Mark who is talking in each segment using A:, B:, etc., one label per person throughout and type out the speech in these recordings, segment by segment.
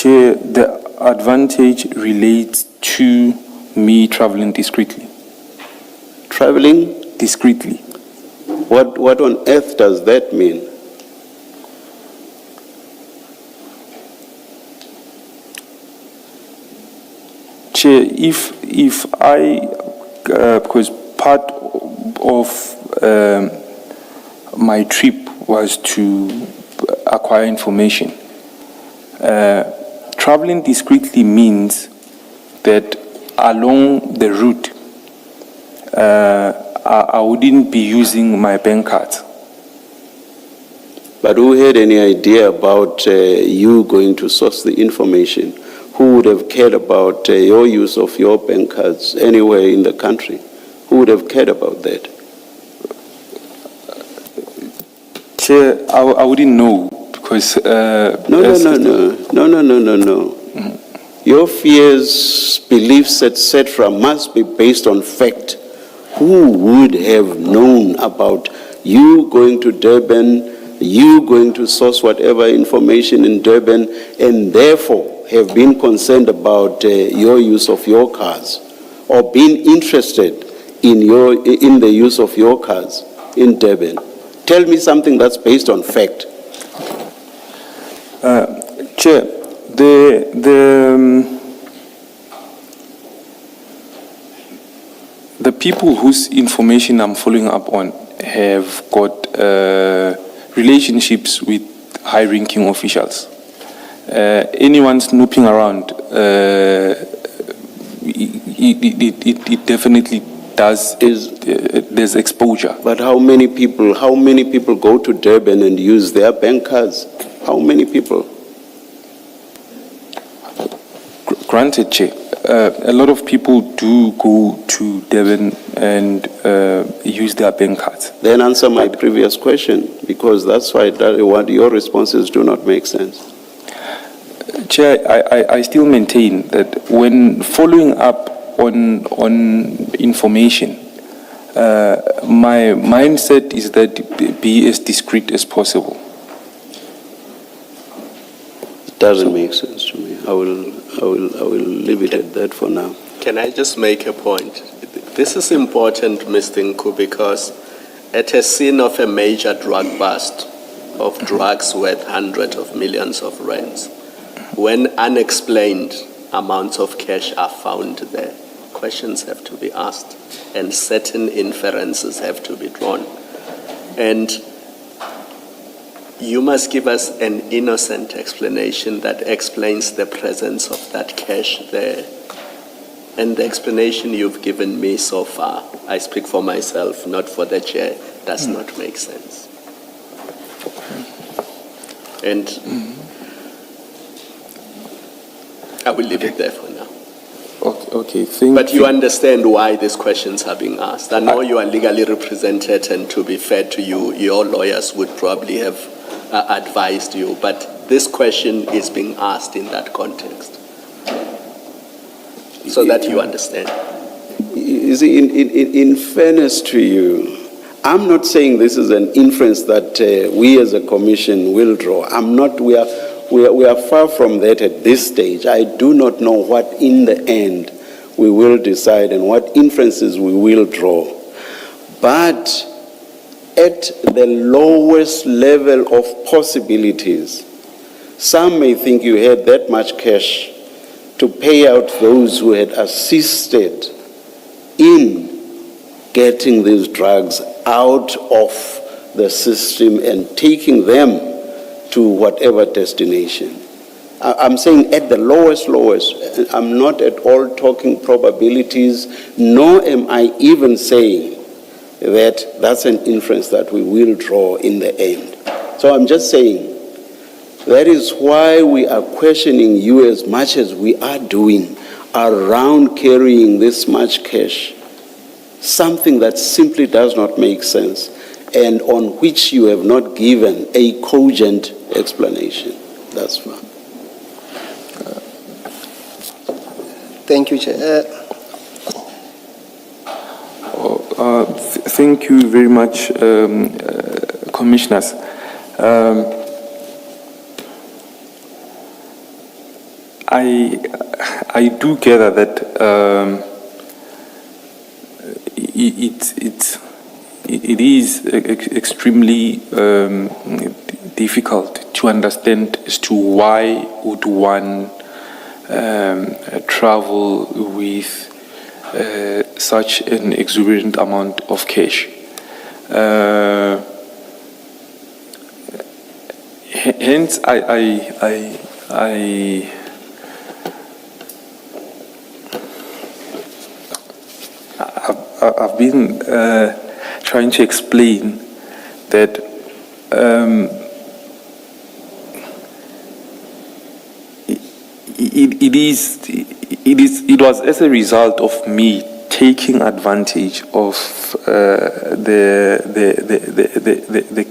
A: Chair, the advantage relates to me traveling discreetly.
B: Traveling?
A: Discreetly.
B: What on earth does that mean?
A: Chair, if I, because part of my trip was to acquire information. Traveling discreetly means that along the route, I wouldn't be using my bank cards.
B: But who had any idea about you going to source the information? Who would have cared about your use of your bank cards anywhere in the country? Who would have cared about that?
A: Chair, I wouldn't know because...
B: No. Mm-hmm. Your fears, beliefs, etc. must be based on fact. Who would have known about you going to Durban, you going to source whatever information in Durban, and therefore have been concerned about your use of your cars, or been interested in the use of your cars in Durban? Tell me something that's based on fact.
A: Chair, the people whose information I'm following up on have got relationships with high-ranking officials. Anyone snooping around, it definitely does. There's exposure.
B: But how many people go to Durban and use their bank cards? How many people?
A: Granted, Chair, a lot of people do go to Durban and use their bank cards.
B: Then answer my previous question, because that's why what your responses do not make sense.
A: Chair, I still maintain that when following up on information, my mindset is that be as discreet as possible.
B: It doesn't make sense to me. I will leave it at that for now.
C: Can I just make a point? This is important, Mr. Nku, because at a scene of a major drug bust of drugs worth hundreds of millions of rands, when unexplained amounts of cash are found there, questions have to be asked and certain inferences have to be drawn. And you must give us an innocent explanation that explains the presence of that cash there. And the explanation you've given me so far, I speak for myself, not for the chair, does not make sense. And I will leave it there for now.
A: Okay, thank you.
C: But you understand why these questions are being asked. I know you are legally represented, and to be fair to you, your lawyers would probably have advised you, but this question is being asked in that context, so that you understand.
B: You see, in fairness to you, I'm not saying this is an inference that we as a commission will draw. We are far from that at this stage. I do not know what in the end we will decide and what inferences we will draw. But at the lowest level of possibilities, some may think you had that much cash to pay out those who had assisted in getting these drugs out of the system and taking them to whatever destination. I'm saying at the lowest. I'm not at all talking probabilities, nor am I even saying that that's an inference that we will draw in the end. So I'm just saying that is why we are questioning you as much as we are doing around carrying this much cash, something that simply does not make sense and on which you have not given a cogent explanation. That's fine.
D: Thank you, Chair.
A: Thank you very much, Commissioners. I do gather that it is extremely difficult to understand as to why would one travel with such an exuberant amount of cash. Hence, I've been trying to explain that it was as a result of me taking advantage of the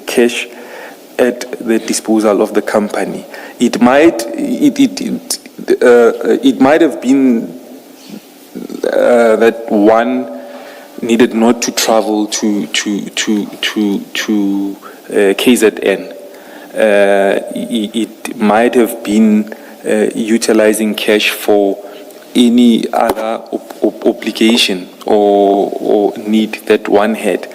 A: cash at the disposal of the company. It might have been that one needed not to travel to KZN. It might have been utilizing cash for any other obligation or need that one had,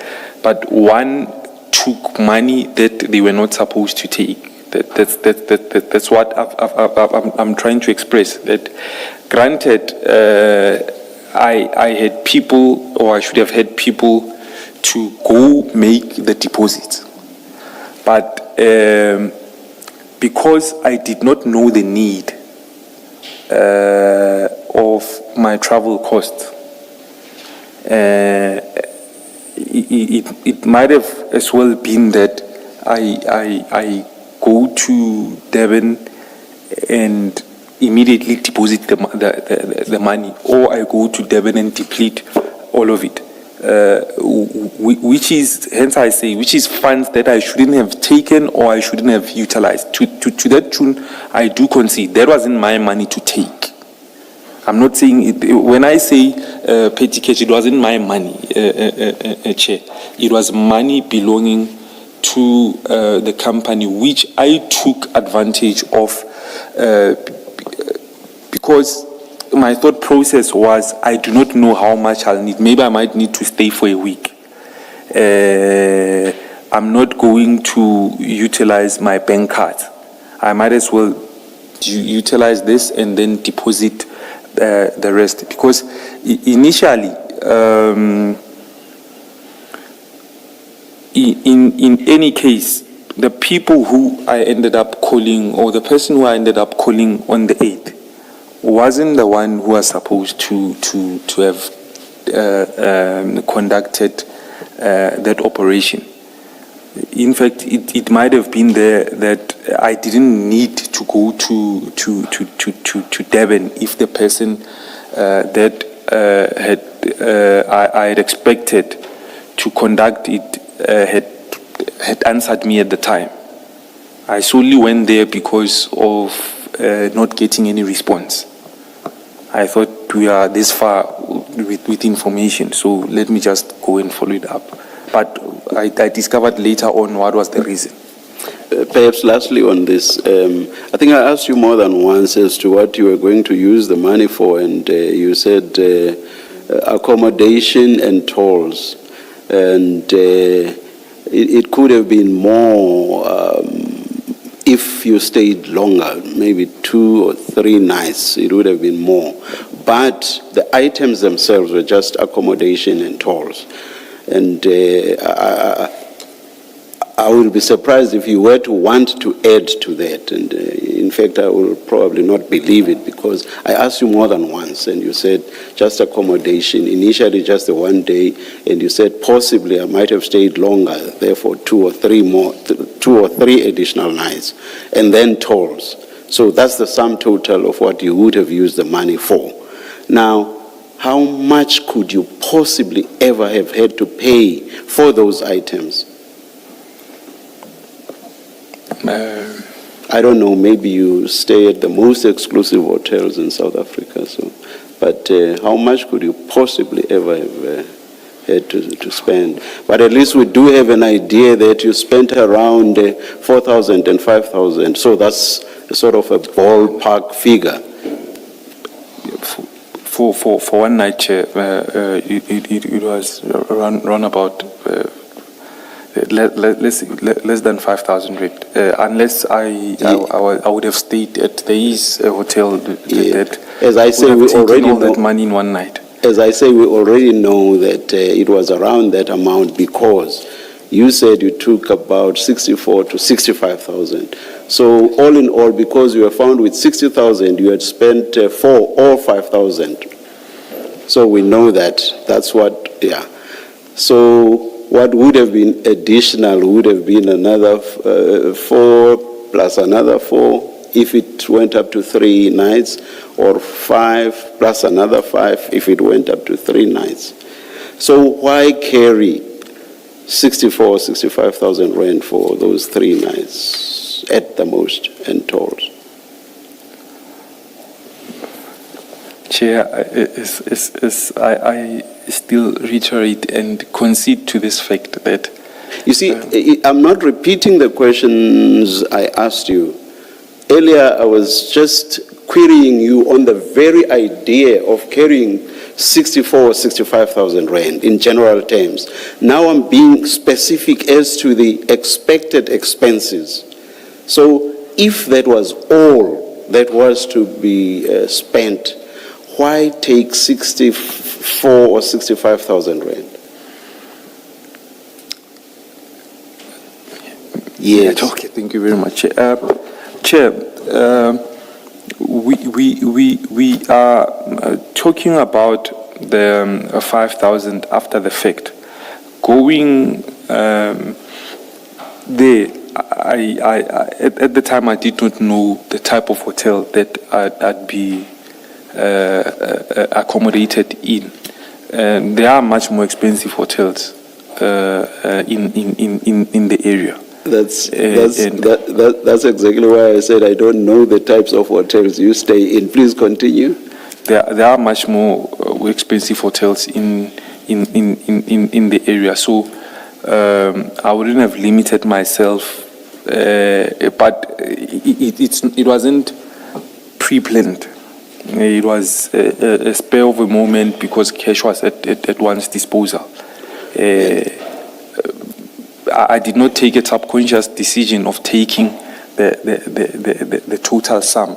A: but one took money that they were not supposed to take. That's what I'm trying to express. That granted, I had people, or I should have had people, to go make the deposits, but because I did not know the need of my travel costs, it might have as well been that I go to Durban and immediately deposit the money, or I go to Durban and deplete all of it, which is, hence I say, which is funds that I shouldn't have taken or I shouldn't have utilized. To that tune, I do concede that wasn't my money to take. I'm not saying it, when I say petty cash, it wasn't my money, Chair. It was money belonging to the company, which I took advantage of because my thought process was, I do not know how much I'll need. Maybe I might need to stay for a week. I'm not going to utilize my bank card. I might as well utilize this and then deposit the rest. Because initially, in any case, the people who I ended up calling, or the person who I ended up calling on the 8th, wasn't the one who was supposed to have conducted that operation. In fact, it might have been there that I didn't need to go to Durban if the person that I had expected to conduct it had answered me at the time. I solely went there because of not getting any response. I thought we are this far with information, so let me just go and follow it up. But I discovered later on what was the reason.
B: Perhaps lastly on this, I think I asked you more than once as to what you were going to use the money for, and you said accommodation and tolls. And it could have been more if you stayed longer, maybe 2 or 3 nights, it would have been more. But the items themselves were just accommodation and tolls. And I would be surprised if you were to want to add to that. And in fact, I will probably not believe it, because I asked you more than once and you said just accommodation, initially just the 1 day, and you said possibly I might have stayed longer, therefore 2 or 3 additional nights, and then tolls. So that's the sum total of what you would have used the money for. Now, how much could you possibly ever have had to pay for those items? I don't know, maybe you stay at the most exclusive hotels in South Africa, but how much could you possibly ever have had to spend? But at least we do have an idea that you spent around 4,000 and 5,000, so that's sort of a ballpark figure.
A: for one night, Chair, it was around about less than 5,000 rand. Unless I would have stayed at the hotel that
B: As I say,
A: would have
B: we
A: taken
B: already
A: all that
B: know-
A: money in one night.
B: As I say, we already know that it was around that amount because you said you took about 64 to 65,000. So all in all, because you were found with 60,000, you had spent 4 or 5,000. So we know that. That's what, yeah. So what would have been additional would have been another 4 plus another 4 if it went up to 3 nights, or 5 plus another 5 if it went up to 3 nights. So why carry 64 or 65,000 rand for those 3 nights at the most and tolls?
A: Chair, I still reiterate and concede to this fact that
B: You see, I'm not repeating the questions I asked you. Earlier, I was just querying you on the very idea of carrying 64 or 65,000 rand in general terms. Now I'm being specific as to the expected expenses. So if that was all that was to be spent, why take 64 or 65,000 rand? Yes.
A: Okay, thank you very much. Chair, we are talking about the 5,000 after the fact. Going there, at the time I did not know the type of hotel that I'd be accommodated in. There are much more expensive hotels in the area.
B: That's exactly why I said I don't know the types of hotels you stay in. Please continue.
A: There are much more expensive hotels in the area. So I wouldn't have limited myself, but it wasn't pre-planned. It was a spur of a moment because cash was at one's disposal. I did not take a subconscious decision of taking the total sum,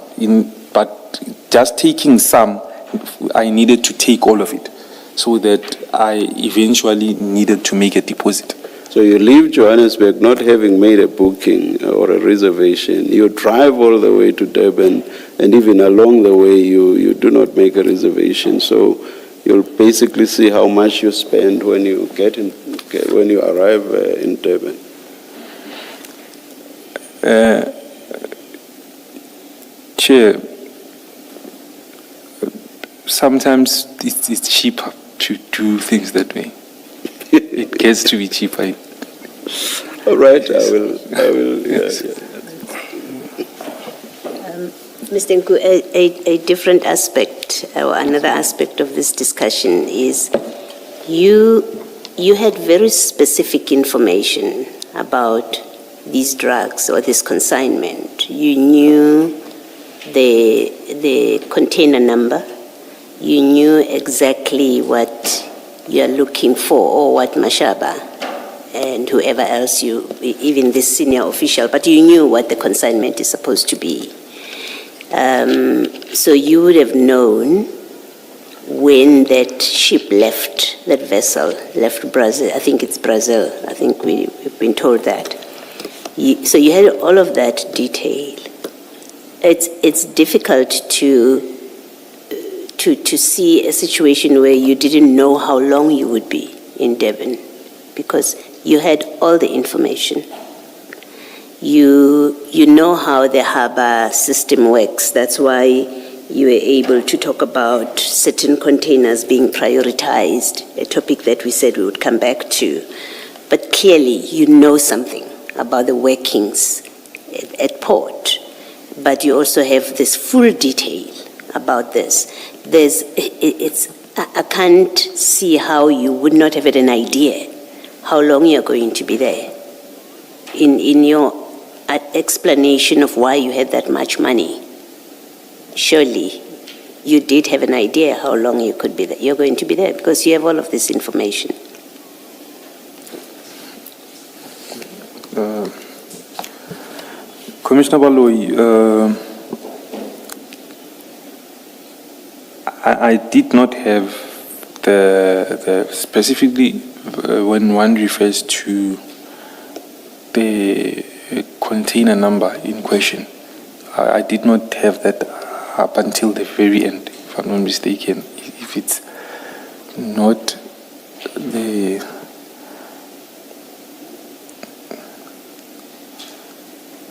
A: but just taking some, I needed to take all of it, so that I eventually needed to make a deposit.
B: So you leave Johannesburg not having made a booking or a reservation. You drive all the way to Durban, and even along the way you do not make a reservation. So you'll basically see how much you spend when you when you arrive in Durban.
A: Chair, sometimes it's cheaper to do things that way. It gets to be cheaper.
B: All right, I will. Yes.
A: Yeah.
E: Mr. Nku, a different aspect or another aspect of this discussion is you had very specific information about these drugs or this consignment. You knew the container number. You knew exactly what you are looking for, or what Mashaba and whoever else even this senior official, but you knew what the consignment is supposed to be. So you would have known when that ship left, that vessel left Brazil. I think it's Brazil. I think we've been told that. So you had all of that detail. It's difficult to see a situation where you didn't know how long you would be in Devon, because you had all the information. You know how the harbor system works. That's why you were able to talk about certain containers being prioritized, a topic that we said we would come back to. But clearly you know something about the workings at port, but you also have this full detail about this. I can't see how you would not have had an idea how long you're going to be there. In your explanation of why you had that much money, surely you did have an idea how long you could be there. You're going to be there because you have all of this information.
A: Commissioner Baloyi, I did not have the specifically when one refers to the container number in question. I did not have that up until the very end, if I'm not mistaken. If it's not the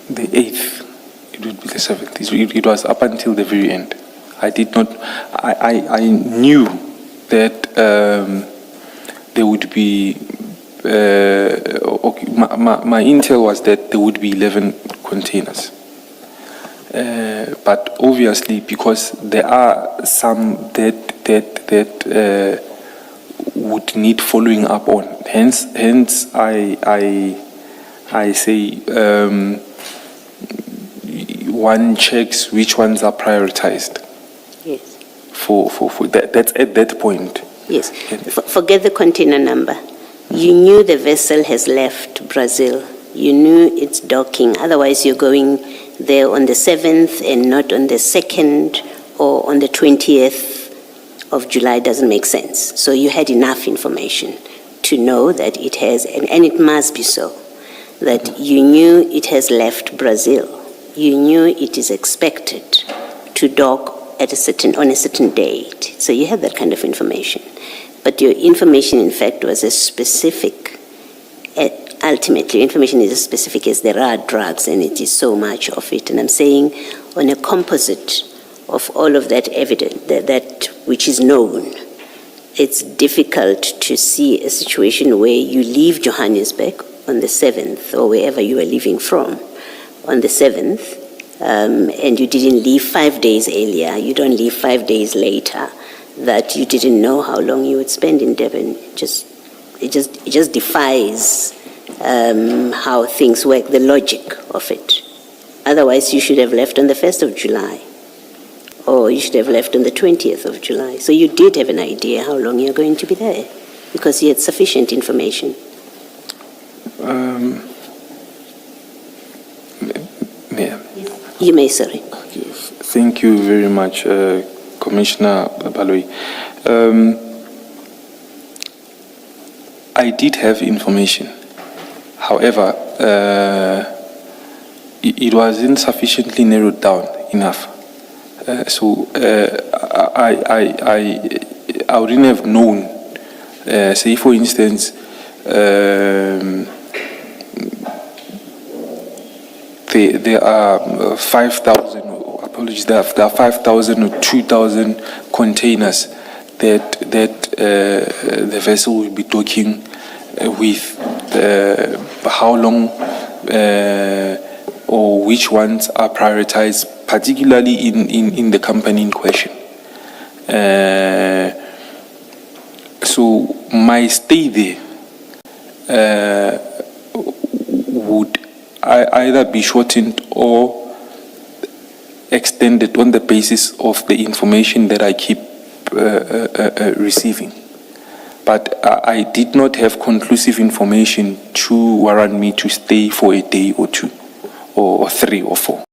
A: the 8th, it would be the 7th. It was up until the very end. I did not, I knew that there would be, okay, my intel was that there would be 11 containers. But obviously, because there are some that would need following up on, hence I say one checks which ones are prioritized.
E: Yes.
A: For that, that's at that point.
E: Yes. Forget the container number. You knew the vessel has left Brazil. You knew it's docking. Otherwise, you're going there on the 7th and not on the 2nd or on the 20th of July. Doesn't make sense. So you had enough information to know that it has, and it must be so, that you knew it has left Brazil. You knew it is expected to dock at on a certain date. So you had that kind of information. But your information, in fact, was as specific. Ultimately, information is as specific as there are drugs, and it is so much of it. And I'm saying on a composite of all of that evidence, that which is known, it's difficult to see a situation where you leave Johannesburg on the 7th or wherever you are leaving from on the 7th, and you didn't leave 5 days earlier, you don't leave 5 days later, that you didn't know how long you would spend in Durban. It just defies how things work, the logic of it. Otherwise, you should have left on the 1st of July, or you should have left on the 20th of July. So you did have an idea how long you're going to be there, because you had sufficient information.
A: Yeah.
E: You may, sorry.
A: Thank you very much, Commissioner Baloyi. I did have information. However, it wasn't sufficiently narrowed down enough. So I wouldn't have known. Say, for instance, there are 5,000, apologies, there are 5,000 or 2,000 containers that the vessel will be docking with. How long or which ones are prioritized, particularly in the company in question. So my stay there would either be shortened or extended on the basis of the information that I keep receiving. But I did not have conclusive information to warrant me to stay for a day or two, or 3 or 4.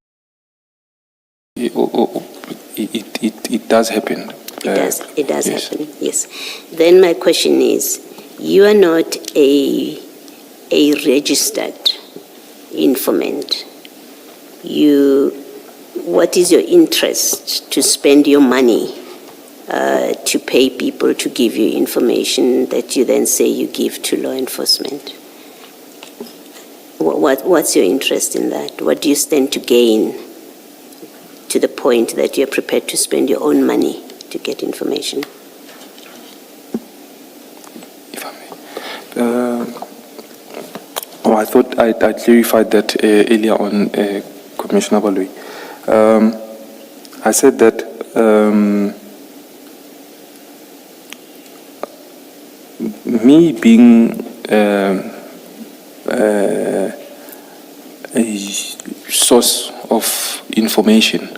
A: It does happen.
E: It does
A: yes.
E: happen, yes. Then my question is, you are not a registered informant. What is your interest to spend your money to pay people to give you information that you then say you give to law enforcement? What's your interest in that? What do you stand to gain to the point that you're prepared to spend your own money to get information?
A: If I may. I thought I clarified that earlier on, Commissioner Baloyi. I said that me being a source of information,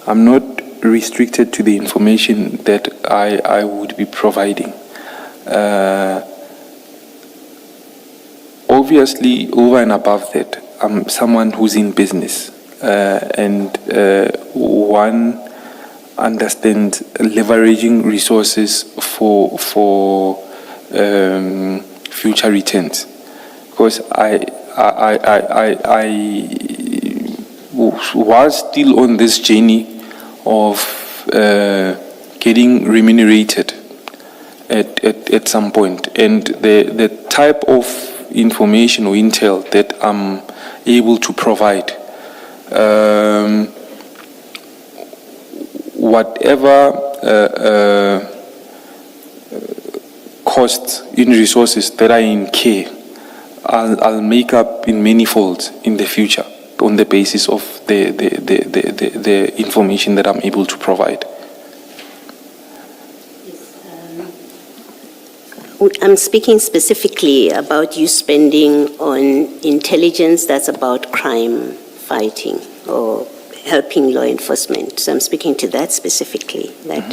A: I'm not restricted to the information that I would be providing. Obviously, over and above that, I'm someone who's in business, and one understands leveraging resources for future returns. Because I was still on this journey of getting remunerated at some point, and the type of information or intel that I'm able to provide, whatever costs in resources that I incur, I'll make up in many folds in the future on the basis of the information that I'm able to provide.
E: I'm speaking specifically about you spending on intelligence that's about crime fighting or helping law enforcement. So I'm speaking to that specifically. That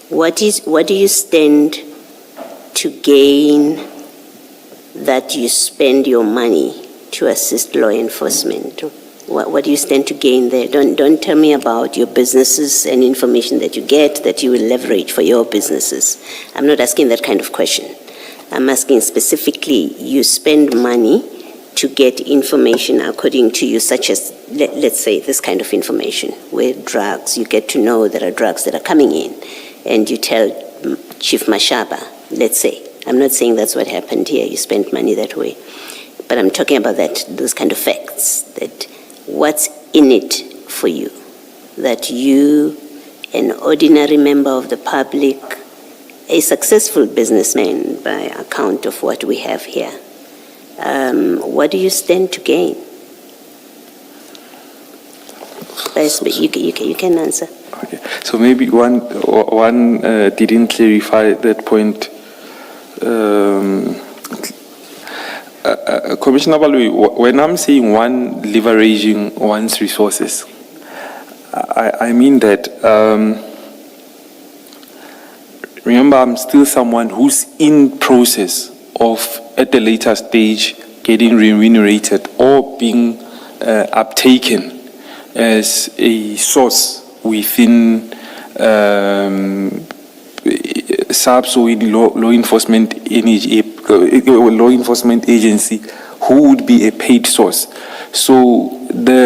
E: what do you stand to gain that you spend your money to assist law enforcement? What do you stand to gain there? Don't tell me about your businesses and information that you get that you will leverage for your businesses. I'm not asking that kind of question. I'm asking specifically, you spend money to get information according to you, such as, let's say, this kind of information, where drugs, you get to know there are drugs that are coming in, and you tell Chief Mashaba, let's say. I'm not saying that's what happened here, you spent money that way. But I'm talking about those kind of facts, that what's in it for you, that you, an ordinary member of the public, a successful businessman by account of what we have here, what do you stand to gain? You can answer.
A: Okay. So maybe one didn't clarify that point. Commissioner Balui, when I'm saying one leveraging one's resources, I mean that, remember, I'm still someone who's in process of, at the later stage, getting remunerated or being uptaken as a source within SAPS or in law enforcement agency who would be a paid source. So the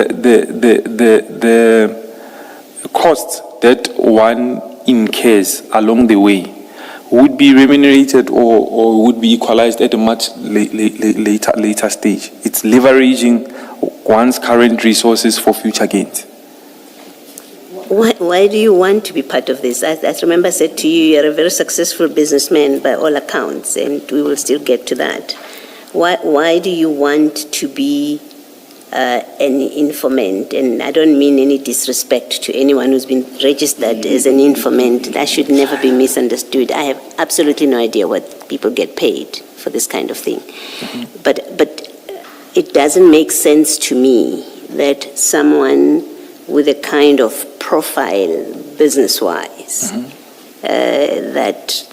A: costs that one incurs along the way would be remunerated or would be equalized at a much later stage. It's leveraging one's current resources for future gains.
E: Why do you want to be part of this? As remember I said to you, you're a very successful businessman by all accounts, and we will still get to that. Why do you want to be an informant? And I don't mean any disrespect to anyone who's been registered as an informant. That should never be misunderstood. I have absolutely no idea what people get paid for this kind of thing. Mm-hmm. But it doesn't make sense to me that someone with a kind of profile business-wise, that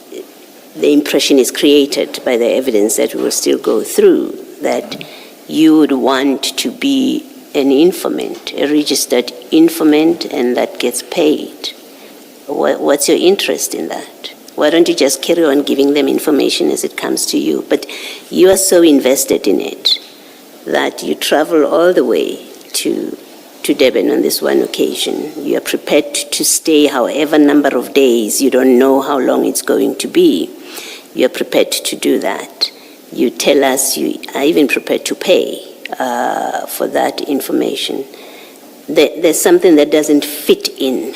E: the impression is created by the evidence that we will still go through, that you would want to be an informant, a registered informant, and that gets paid. What's your interest in that? Why don't you just carry on giving them information as it comes to you? But you are so invested in it that you travel all the way to Durban on this one occasion. You are prepared to stay however number of days. You don't know how long it's going to be. You are prepared to do that. You tell us you are even prepared to pay for that information. There's something that doesn't fit in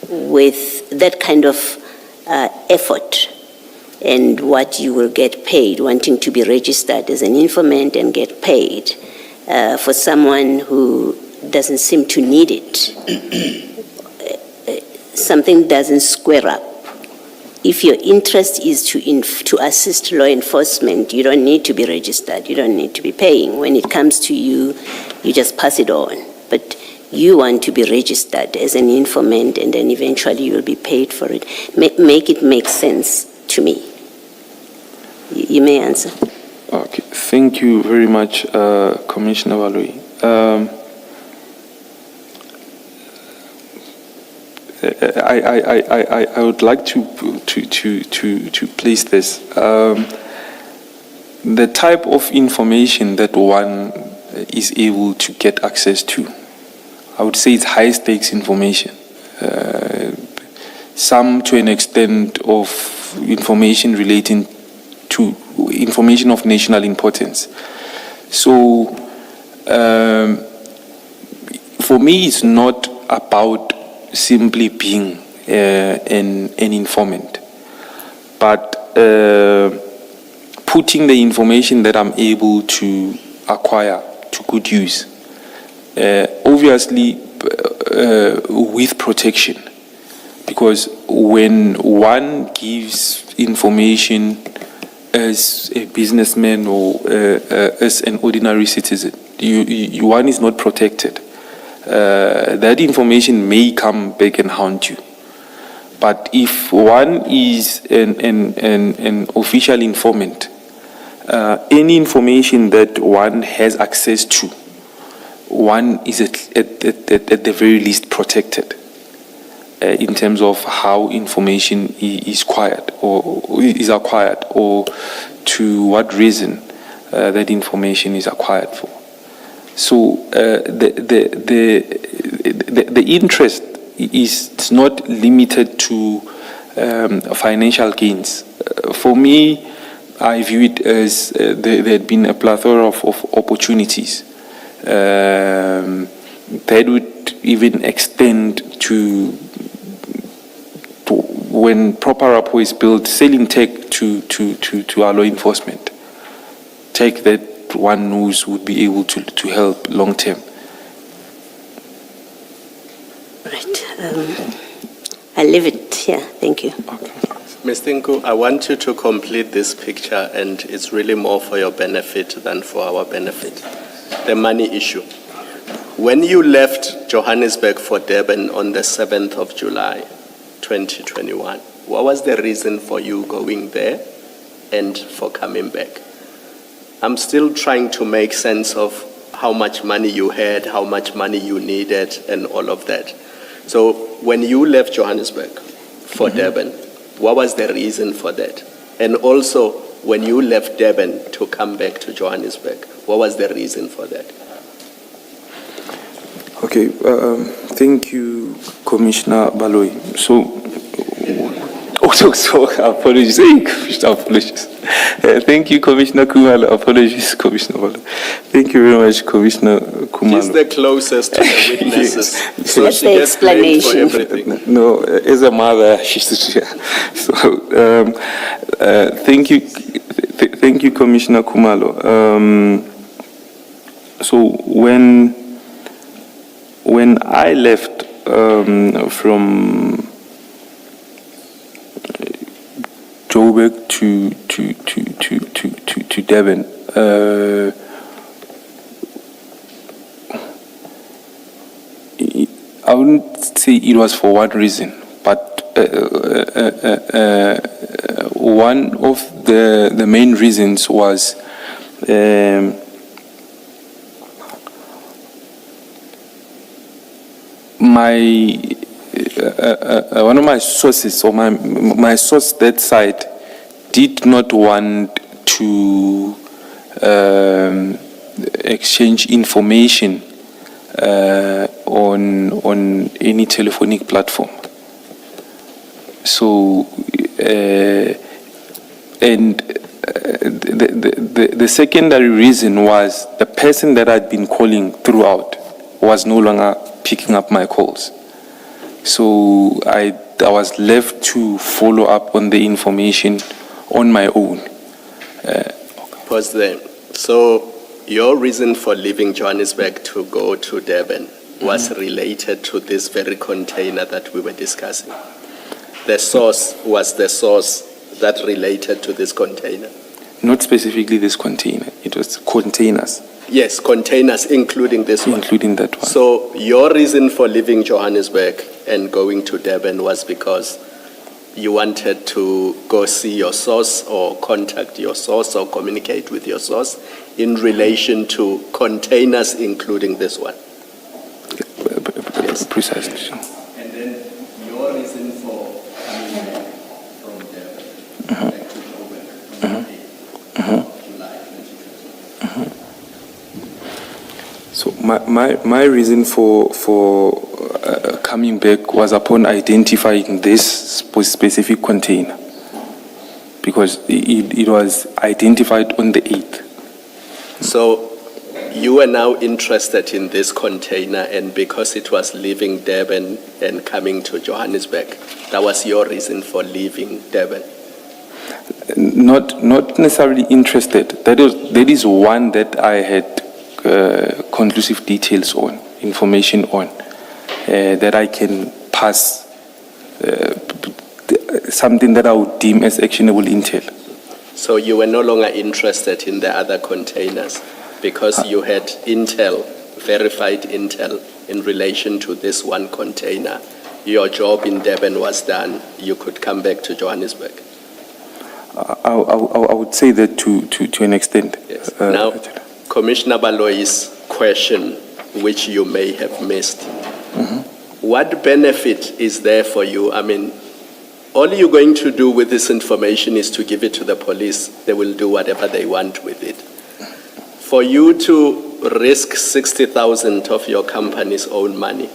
E: with that kind of effort and what you will get paid, wanting to be registered as an informant and get paid for someone who doesn't seem to need it. Something doesn't square up. If your interest is to assist law enforcement, you don't need to be registered. You don't need to be paying. When it comes to you, you just pass it on. But you want to be registered as an informant and then eventually you'll be paid for it. Make it make sense to me. You may answer.
A: Okay, thank you very much, Commissioner Valoi. I would like to place this. The type of information that one is able to get access to, I would say it's high stakes information. Some to an extent of information relating to information of national importance. So, for me, it's not about simply being an informant, but putting the information that I'm able to acquire to good use. Obviously, with protection, because when one gives information as a businessman or as an ordinary citizen, one is not protected. That information may come back and haunt you. But if one is an official informant, any information that one has access to, one is at the very least protected in terms of how information is acquired, or to what reason that information is acquired for. So the interest is not limited to financial gains. For me, I view it as there had been a plethora of opportunities that would even extend to when proper rapport is built, selling tech to our law enforcement. Tech that one knows would be able to help long term.
E: Right. I'll leave it here. Thank you.
A: Okay.
C: Mr. Nku, I want you to complete this picture, and it's really more for your benefit than for our benefit. The money issue. When you left Johannesburg for Durban on the 7th of July, 2021, what was the reason for you going there and for coming back? I'm still trying to make sense of how much money you had, how much money you needed, and all of that. So when you left Johannesburg for Durban, what was the reason for that? And also, when you left Durban to come back to Johannesburg, what was the reason for that?
A: Okay, thank you, Commissioner Baloi. Apologies. Commissioner, apologies. Thank you, Commissioner Khumalo. Apologies, Commissioner Baloi. Thank you very much, Commissioner Khumalo.
C: She's the closest to the witnesses.
A: Yes.
C: So
E: That's
C: she
E: the
C: gets blamed for
E: explanation.
C: everything.
A: No, as a mother, she's here. So, thank you, Commissioner Khumalo. So when I left from Joburg to Durban, I wouldn't say it was for one reason, but one of the main reasons was one of my sources, or my source that side, did not want to exchange information on any telephonic platform. So, and the secondary reason was the person that I'd been calling throughout was no longer picking up my calls. So I was left to follow up on the information on my own.
C: Pause there. So your reason for leaving Johannesburg to go to Durban was related to this very container that we were discussing. The source was the source that related to this container.
A: Not specifically this container, it was containers.
C: Yes, containers, including this one.
A: including that one.
C: So your reason for leaving Johannesburg and going to Durban was because you wanted to go see your source or contact your source or communicate with your source in relation to containers, including this one. Yes.
A: Precisely.
C: And then your reason for coming back from Durban back to Joburg on the 8th of July 2020.
A: So my reason for coming back was upon identifying this specific container, because it was identified on the 8th.
C: So you were now interested in this container, and because it was leaving Durban and coming to Johannesburg, that was your reason for leaving Durban.
A: Not necessarily interested. That is one that I had conclusive details on, information on, that I can pass something that I would deem as actionable intel.
C: So you were no longer interested in the other containers because you had intel, verified intel in relation to this one container. Your job in Durban was done. You could come back to Johannesburg.
A: I would say that to an extent.
C: Yes. Now, Commissioner Baloyi's question, which you may have missed, what benefit is there for you? I mean, all you're going to do with this information is to give it to the police. They will do whatever they want with it. For you to risk 60,000 of your company's own money,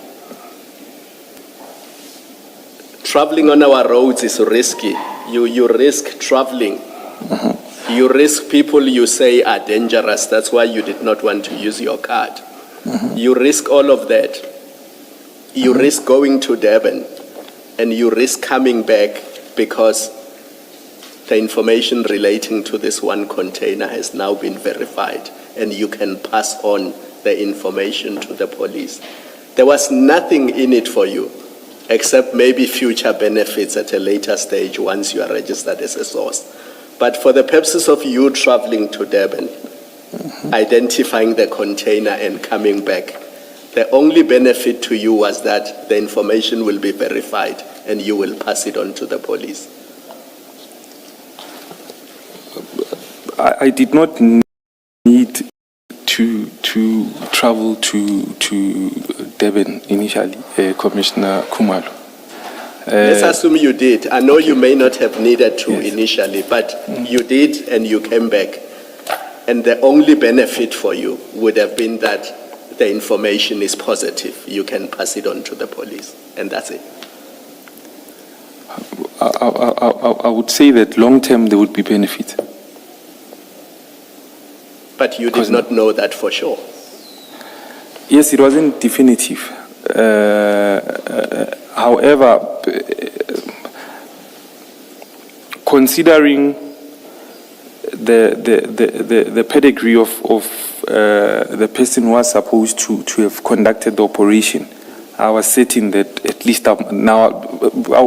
C: traveling on our roads is risky. You risk traveling. You risk people you say are dangerous. That's why you did not want to use your card. You risk all of that. You risk going to Durban, and you risk coming back because the information relating to this one container has now been verified, and you can pass on the information to the police. There was nothing in it for you, except maybe future benefits at a later stage once you are registered as a source. But for the purposes of you traveling to Durban, identifying the container and coming back, the only benefit to you was that the information will be verified and you will pass it on to the police.
A: I did not need to travel to Durban initially, Commissioner Khumalo.
C: Let's assume you did. I know you may not have needed to initially, but you did and you came back. And the only benefit for you would have been that the information is positive. You can pass it on to the police, and that's it.
A: I would say that long term there would be benefit.
C: But you did not know that for sure.
A: Yes, it wasn't definitive. However, considering the pedigree of the person who was supposed to have conducted the operation, I was certain that at least now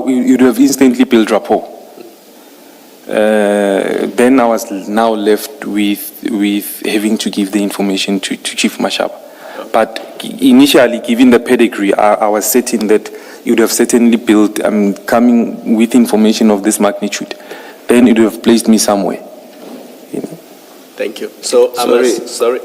A: you'd have instantly built rapport. Then I was now left with having to give the information to Chief Mashaba. But initially, given the pedigree, I was certain that you'd have certainly built, coming with information of this magnitude, then it would have placed me somewhere. You know?
C: Thank you. So, sorry.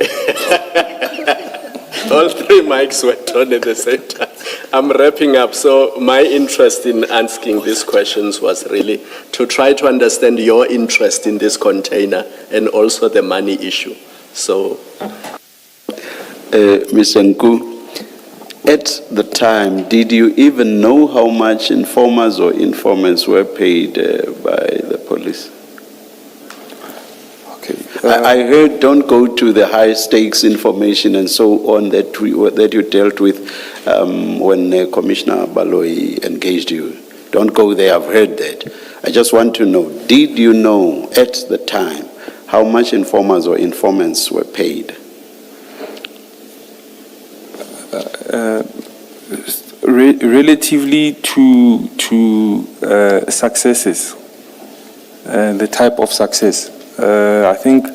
C: All three mics were turned at the same time. I'm wrapping up. So my interest in asking these questions was really to try to understand your interest in this container and also the money issue. So,
B: Mr. Nku, at the time, did you even know how much informers or informants were paid by the police?
A: Okay.
B: I heard don't go to the high stakes information and so on that you dealt with when Commissioner Baloyi engaged you. Don't go there, I've heard that. I just want to know, did you know at the time how much informers or informants were paid?
A: Relatively to successes, the type of success, I think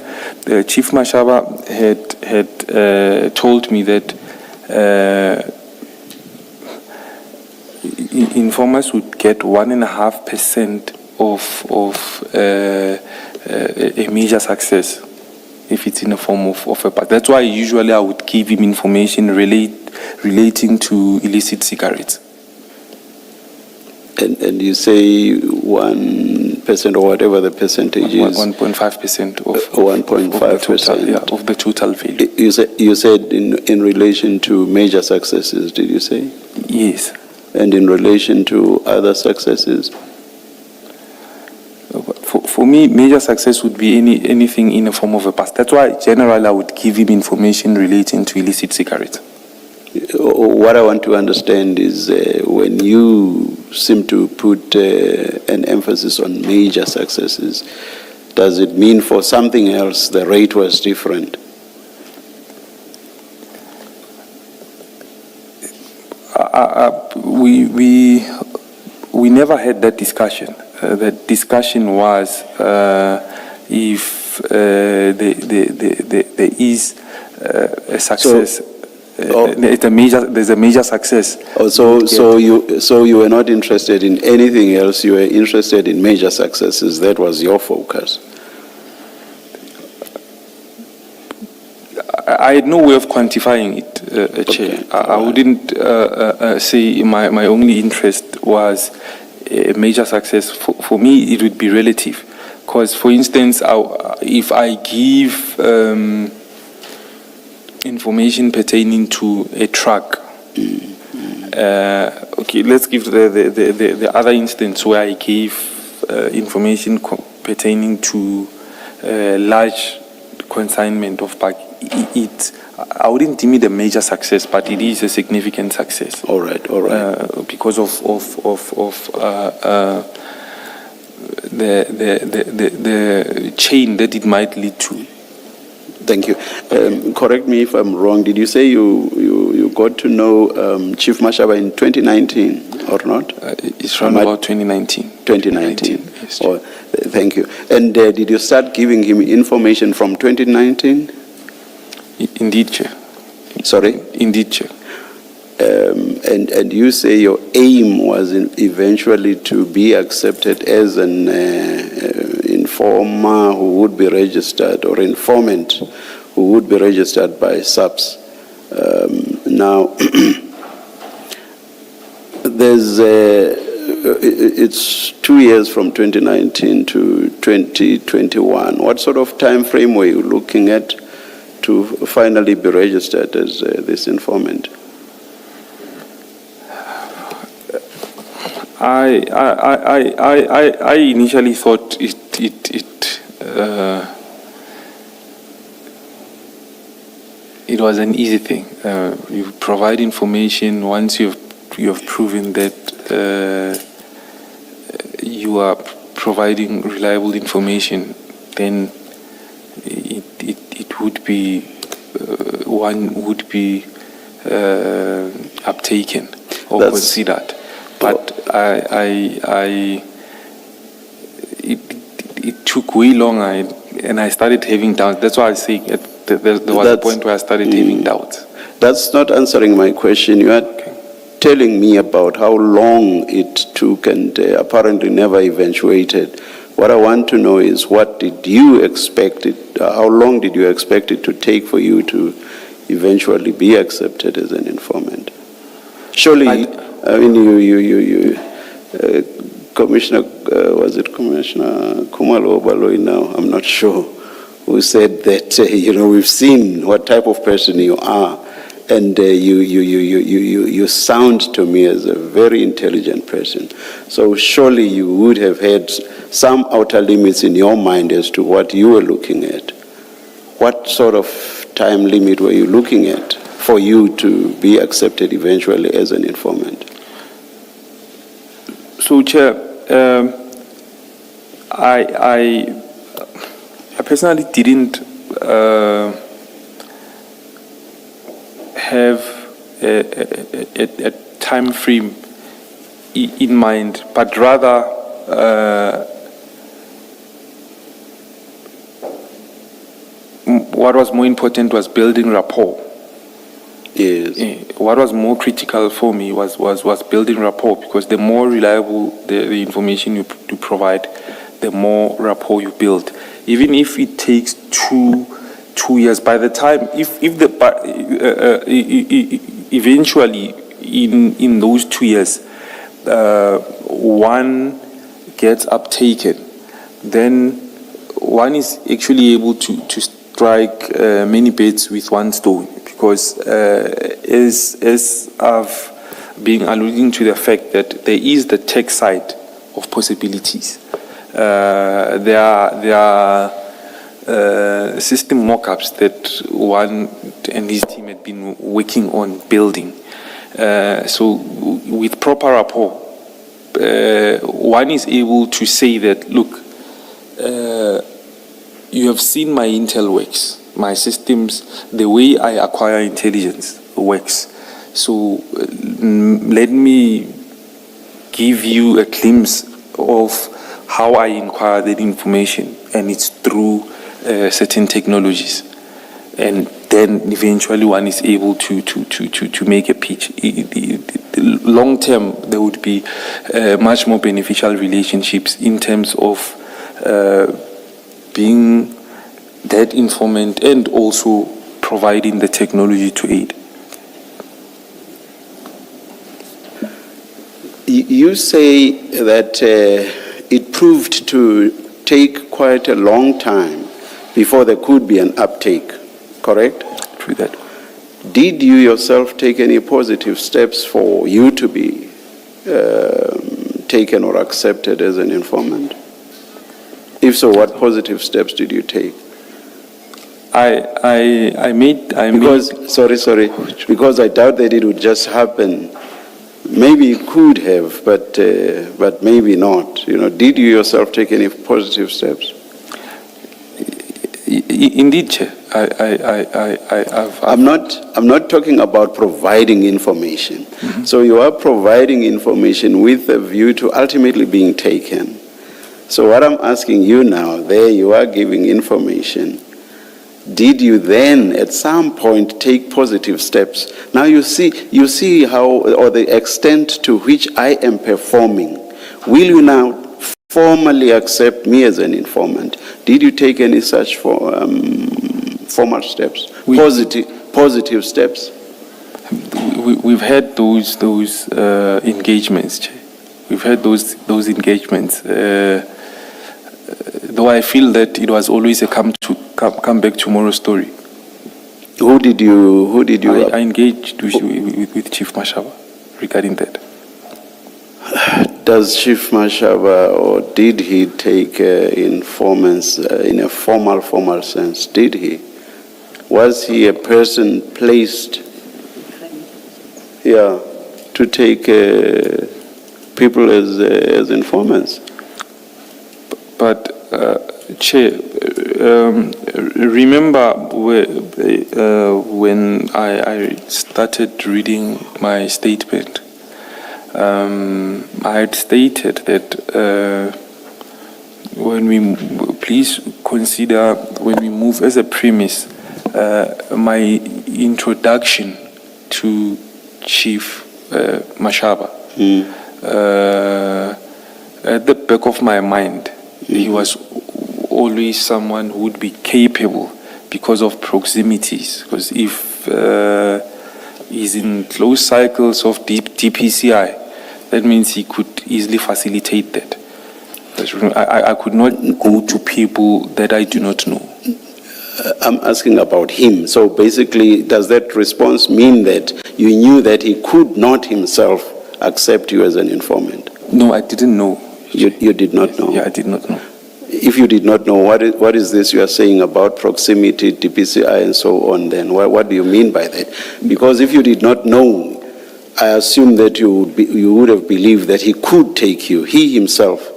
A: Chief Mashaba had told me that informers would get 1.5% of a major success if it's in the form of a pass. That's why usually I would give him information relating to illicit cigarettes.
B: And you say 1% or whatever the percentage is.
A: 1.5% of
B: 1.5%.
A: Of the total value.
B: You said in relation to major successes, did you say?
A: Yes.
B: And in relation to other successes?
A: For me, major success would be anything in the form of a pass. That's why generally I would give him information relating to illicit cigarettes.
B: What I want to understand is when you seem to put an emphasis on major successes, does it mean for something else the rate was different?
A: We never had that discussion. The discussion was if there is a success. There's a major success.
B: So you were not interested in anything else. You were interested in major successes. That was your focus.
A: I had no way of quantifying it, Chair. I wouldn't say my only interest was a major success. For me, it would be relative. Because, for instance, if I give information pertaining to a truck, okay, let's give the other instance where I gave information pertaining to large consignment of pack. I wouldn't deem it a major success, but it is a significant success.
B: All right.
A: Because of the chain that it might lead to.
B: Thank you. Correct me if I'm wrong. Did you say you got to know Chief Mashaba in 2019 or not?
A: It's around about 2019.
B: 2019.
A: Yes,
B: oh, thank you. And did you start giving him information from 2019?
A: Indeed, Chair.
B: Sorry?
A: Indeed, Chair.
B: And you say your aim was eventually to be accepted as an informer who would be registered, or informant who would be registered by SAPS. Now, it's 2 years from 2019 to 2021. What sort of time frame were you looking at to finally be registered as this informant?
A: I initially thought it was an easy thing. You provide information. Once you have proven that you are providing reliable information, then it would be one would be uptaken or considered. But it took way longer, and I started having doubts. That's why I say there was a point where I started having doubts.
B: That's not answering my question. You are telling me about how long it took and apparently never eventuated. What I want to know is, what did you expect it? How long did you expect it to take for you to eventually be accepted as an informant? Surely, Commissioner, was it Commissioner Tumelo Nku now? I'm not sure, who said that, we've seen what type of person you are, and you sound to me as a very intelligent person. So surely you would have had some outer limits in your mind as to what you were looking at. What sort of time limit were you looking at for you to be accepted eventually as an informant?
A: So, Chair, I personally didn't have a time frame in mind, but rather what was more important was building rapport.
B: Yes.
A: What was more critical for me was building rapport, because the more reliable the information you provide, the more rapport you build. Even if it takes two years, by the time, eventually in those 2 years, one gets uptaken, then one is actually able to strike many birds with one stone. Because as I've been alluding to the fact that there is the tech side of possibilities. There are system mock-ups that one and his team had been working on building. So with proper rapport, one is able to say that, look, you have seen my intel works. My systems, the way I acquire intelligence works. So let me give you a glimpse of how I acquire that information, and it's through certain technologies. And then eventually one is able to make a pitch. Long term, there would be much more beneficial relationships in terms of being that informant and also providing the technology to aid.
B: You say that it proved to take quite a long time before there could be an uptake, correct?
A: True that.
B: Did you yourself take any positive steps for you to be taken or accepted as an informant? If so, what positive steps did you take? Because I doubt that it would just happen. Maybe it could have, but maybe not. Did you yourself take any positive steps?
A: Indeed, Chair.
B: I'm not talking about providing information.
A: Mm-hmm.
B: So you are providing information with a view to ultimately being taken. So what I'm asking you now, there you are giving information. Did you then at some point take positive steps? Now you see how, or the extent to which I am performing. Will you now formally accept me as an informant? Did you take any such formal steps? Positive steps?
A: We've had those engagements, Chair. We've had those engagements. Though I feel that it was always a come back tomorrow story.
B: Who did you?
A: I engaged with Chief Mashaba regarding that.
B: Does Chief Mashaba, or did he take informants in a formal sense? Did he? Was he a person placed to take people as informants?
A: But, Chair, remember when I started reading my statement, I had stated that please consider when we move as a premise, my introduction to Chief Mashaba. At the back of my mind, he was always someone who would be capable because of proximities. Because if he's in close cycles of DPCI, that means he could easily facilitate that. I could not go to people that I do not know.
B: I'm asking about him. So basically, does that response mean that you knew that he could not himself accept you as an informant?
A: No, I didn't know.
B: You did not know?
A: Yeah, I did not know.
B: If you did not know, what is this you are saying about proximity, DPCI, and so on then? What do you mean by that? Because if you did not know, I assume that you would have believed that he could take you, he himself.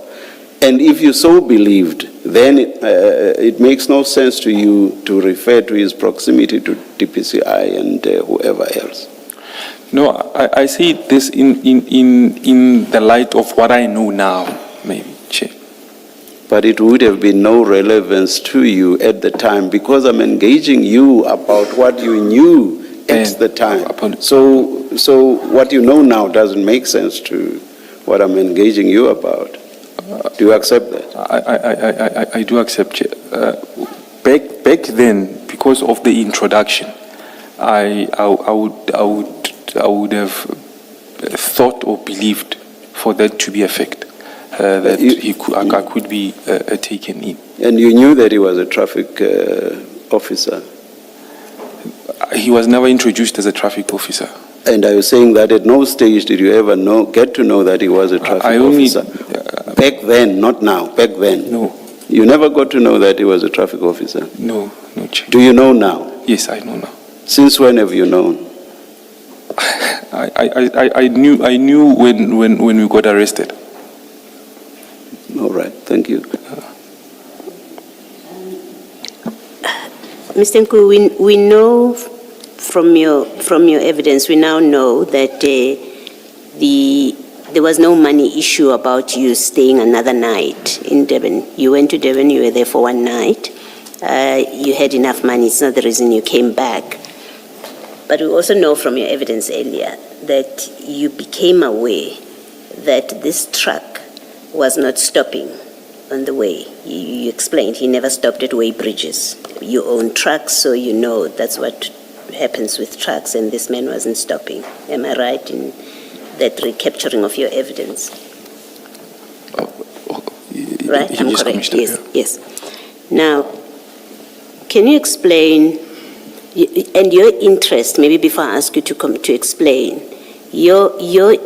B: And if you so believed, then it makes no sense to you to refer to his proximity to DPCI and whoever else.
A: No, I see this in the light of what I know now, maybe, Chair.
B: but it would have been no relevance to you at the time because I'm engaging you about what you knew at
A: And
B: the time.
A: upon-
B: So what you know now doesn't make sense to what I'm engaging you about. Do you accept that?
A: I do accept. Chair. Back then, because of the introduction, I would have thought or believed for that to be a fact, that I could be taken in.
B: And you knew that he was a traffic officer.
A: He was never introduced as a traffic officer.
B: And are you saying that at no stage did you ever get to know that he was a traffic
A: I only-
B: officer? Back then, not now, back then.
A: No,
B: You never got to know that he was a traffic officer.
A: no, Chair.
B: Do you know now?
A: Yes, I know now.
B: Since when have you known?
A: I knew when we got arrested.
B: All right, thank you.
E: Mr. Nku, we know from your evidence, we now know that there was no money issue about you staying another night in Durban. You went to Durban, you were there for one night. You had enough money, it's not the reason you came back. But we also know from your evidence earlier that you became aware that this truck was not stopping on the way. You explained he never stopped at weigh bridges. You own trucks, so you know that's what happens with trucks, and this man wasn't stopping. Am I right in that recapturing of your evidence? Right? I'm
A: Yes,
E: correct.
A: Commissioner.
E: Yes, yes. Now, can you explain, and your interest, maybe before I ask you to explain, your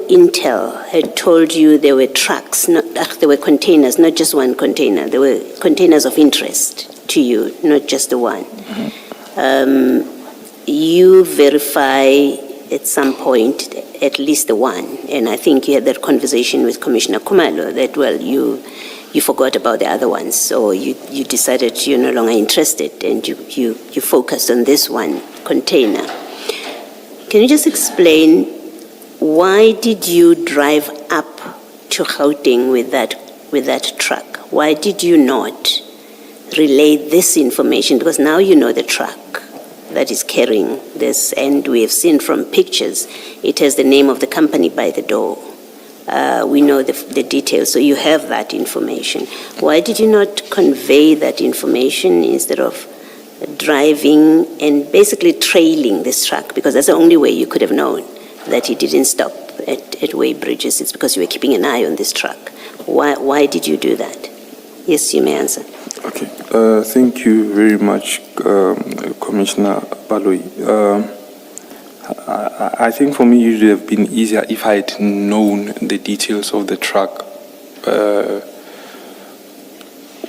E: intel had told you there were trucks, there were containers, not just one container. There were containers of interest to you, not just the one. You verify at some point at least the one, and I think you had that conversation with Commissioner Tumelo that, well, you forgot about the other ones, so you decided you're no longer interested, and you focused on this one container. Can you just explain, why did you drive up to Gauteng with that truck? Why did you not relay this information? Because now you know the truck that is carrying this, and we have seen from pictures, it has the name of the company by the door. We know the details, so you have that information. Why did you not convey that information instead of driving and basically trailing this truck? Because that's the only way you could have known that he didn't stop at weigh bridges. It's because you were keeping an eye on this truck. Why did you do that? Yes, you may answer.
A: Okay. Thank you very much, Commissioner Baloyi. I think for me it would have been easier if I had known the details of the truck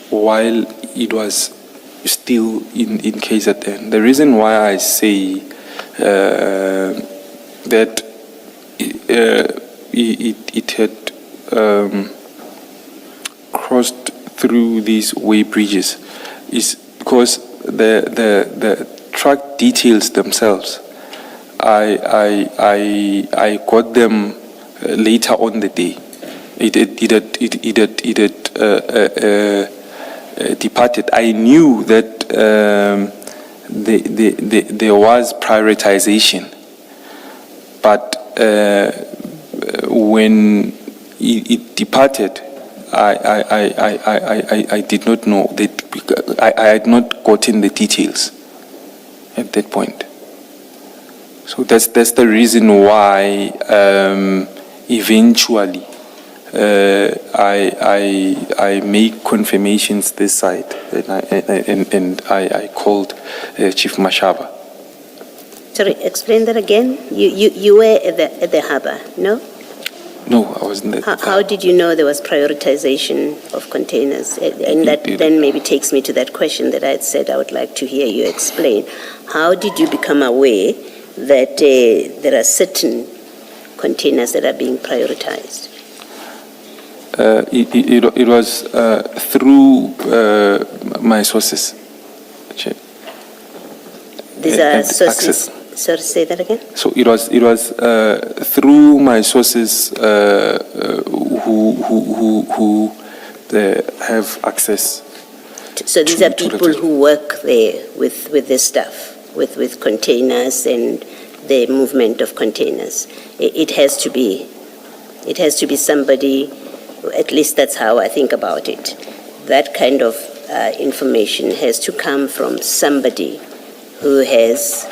A: while it was still in KZN. The reason why I say that it had crossed through these weigh bridges is because the truck details themselves, I got them later on the day. It had departed. I knew that there was prioritization, but when it departed, I did not know that. I had not gotten the details at that point. So that's the reason why eventually I make confirmations this side, and I called Chief Mashaba.
E: Sorry, explain that again. You were at the harbour, no?
A: No, I wasn't there.
E: How did you know there was prioritization of containers? And that then maybe takes me to that question that I had said I would like to hear you explain. How did you become aware that there are certain containers that are being prioritized?
A: It was through my sources.
E: These are sources.
A: Access.
E: Sorry, say that again.
A: So it was through my sources who have access.
E: So these
A: to-
E: are
A: to the
E: people who work there with this stuff, with containers and the movement of containers. It has to be somebody, at least that's how I think about it. That kind of information has to come from somebody who has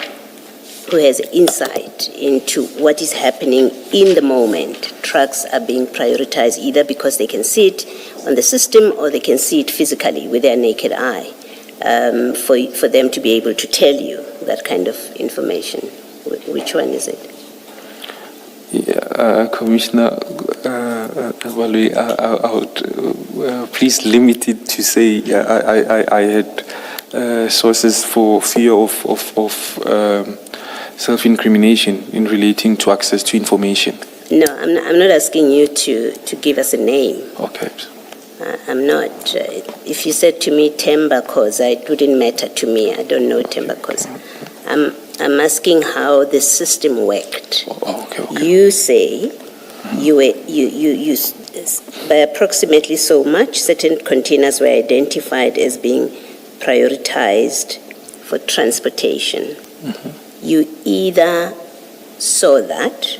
E: insight into what is happening in the moment. Trucks are being prioritized either because they can see it on the system or they can see it physically with their naked eye, for them to be able to tell you that kind of information. Which one is it?
A: Yeah, Commissioner, I would please limit it to say I had sources for fear of self-incrimination in relating to access to information.
E: No, I'm not asking you to give us a name.
A: Okay.
E: I'm not. If you said to me Temba Koza, it wouldn't matter to me. I don't know Temba Koza. I'm asking how the system worked.
A: Okay.
E: You say you by approximately so much, certain containers were identified as being prioritized for transportation.
A: Mm-hmm.
E: You either saw that,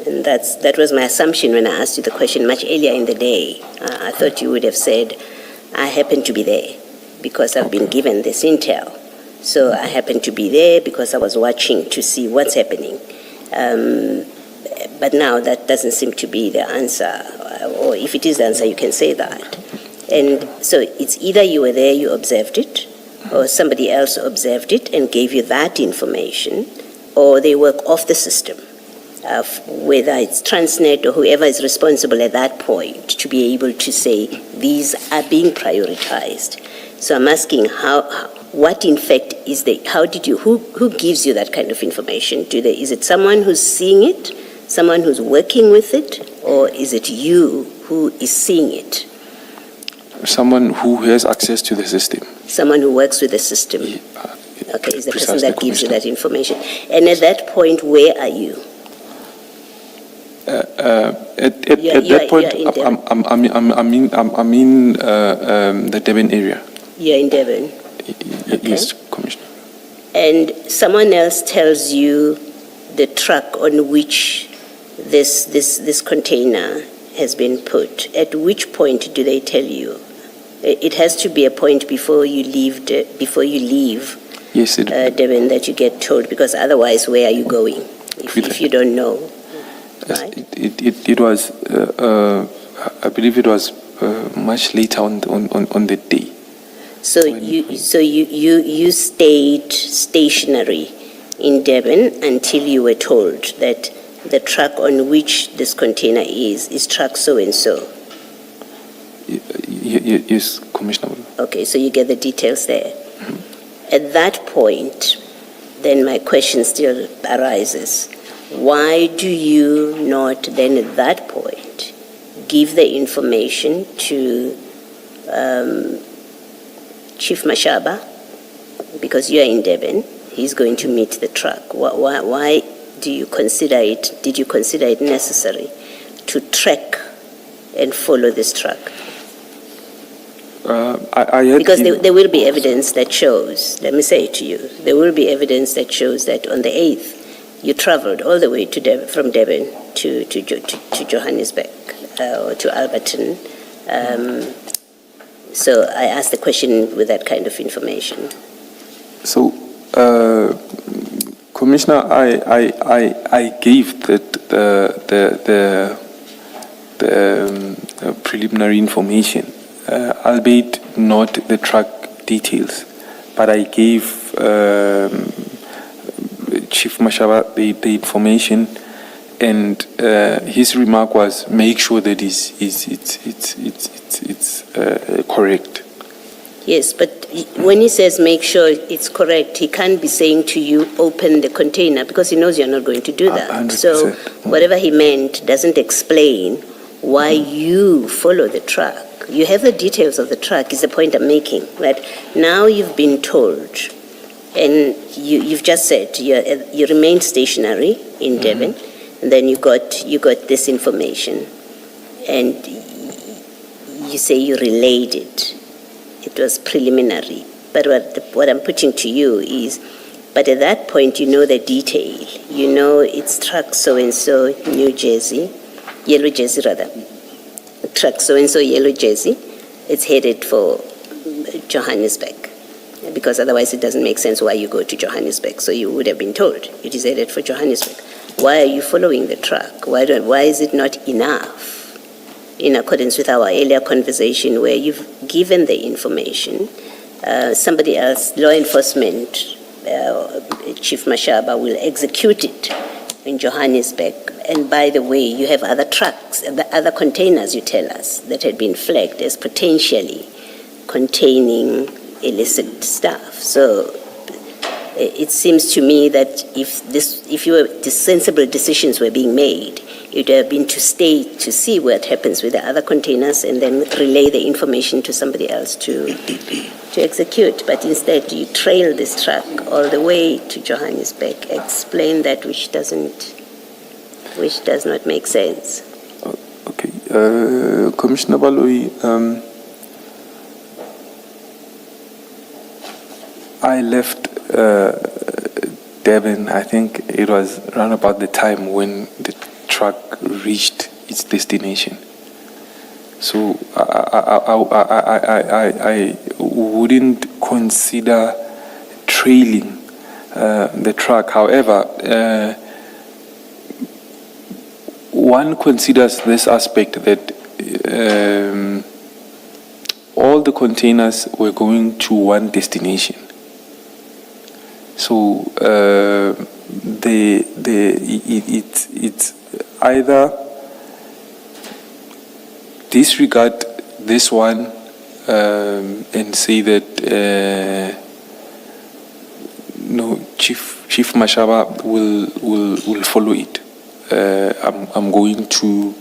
E: and that was my assumption when I asked you the question much earlier in the day. I thought you would have said, I happen to be there because I've been given this intel. So I happen to be there because I was watching to see what's happening. But now that doesn't seem to be the answer. Or if it is the answer, you can say that. And so it's either you were there, you observed it, or somebody else observed it and gave you that information, or they work off the system, whether it's Transnet or whoever is responsible at that point to be able to say these are being prioritized. So I'm asking what in fact is who gives you that kind of information? Is it someone who's seeing it, someone who's working with it, or is it you who is seeing it?
A: Someone who has access to the system.
E: Someone who works with the system. Okay, is the person that gives you that information. And at that point, where are you?
A: At that point, I'm in the Durban area.
E: You're in Durban.
A: Yes, Commissioner.
E: And someone else tells you the truck on which this container has been put. At which point do they tell you? It has to be a point before you leave.
A: Yes,
E: Durban, that you get told, because otherwise, where are you going if you don't know? Right?
A: It was. I believe it was much later on the day.
E: So you stayed stationary in Durban until you were told that the truck on which this container is truck so and so.
A: Yes, Commissioner.
E: Okay, so you get the details there. Mm-hmm. At that point, then my question still arises. Why do you not then at that point give the information to Chief Mashaba? Because you are in Durban, he's going to meet the truck. Why did you consider it necessary to track and follow this truck? Because there will be evidence that shows, let me say it to you, there will be evidence that shows that on the 8th, you traveled all the way from Durban to Johannesburg or to Alberton. So I asked the question with that kind of information. So,
A: Commissioner, I gave the preliminary information, albeit not the truck details, but I gave Chief Mashaba the information, and his remark was, make sure that it's correct.
E: Yes, but when he says make sure it's correct, he can't be saying to you, open the container, because he knows you're not going to do that.
A: 100%.
E: So whatever he meant doesn't explain why you follow the truck. You have the details of the truck, is the point I'm making. That now you've been told, and you've just said you remained stationary in Durban, and then you got this information, and you say you relayed it. It was preliminary. But what I'm putting to you is, but at that point you know the detail. You know it's truck so-and-so, New Jersey, Yellow Jersey rather. Truck so-and-so, Yellow Jersey. It's headed for Johannesburg. Because otherwise it doesn't make sense why you go to Johannesburg. So you would have been told it is headed for Johannesburg. Why are you following the truck? Why is it not enough? In accordance with our earlier conversation where you've given the information, somebody else, law enforcement, Chief Mashaba will execute it in Johannesburg. And by the way, you have other trucks, other containers, you tell us, that had been flagged as potentially containing illicit stuff. So it seems to me that if sensible decisions were being made, it would have been to stay to see what happens with the other containers and then relay the information to somebody else to execute. But instead, you trail this truck all the way to Johannesburg. Explain that which does not make sense.
A: Okay, Commissioner Baloyi, I left Durban. I think it was around about the time when the truck reached its destination. So I wouldn't consider trailing the truck. However, one considers this aspect that all the containers were going to one destination. So it's either disregard this one and say that no, Chief Mashaba will follow it. I'm going to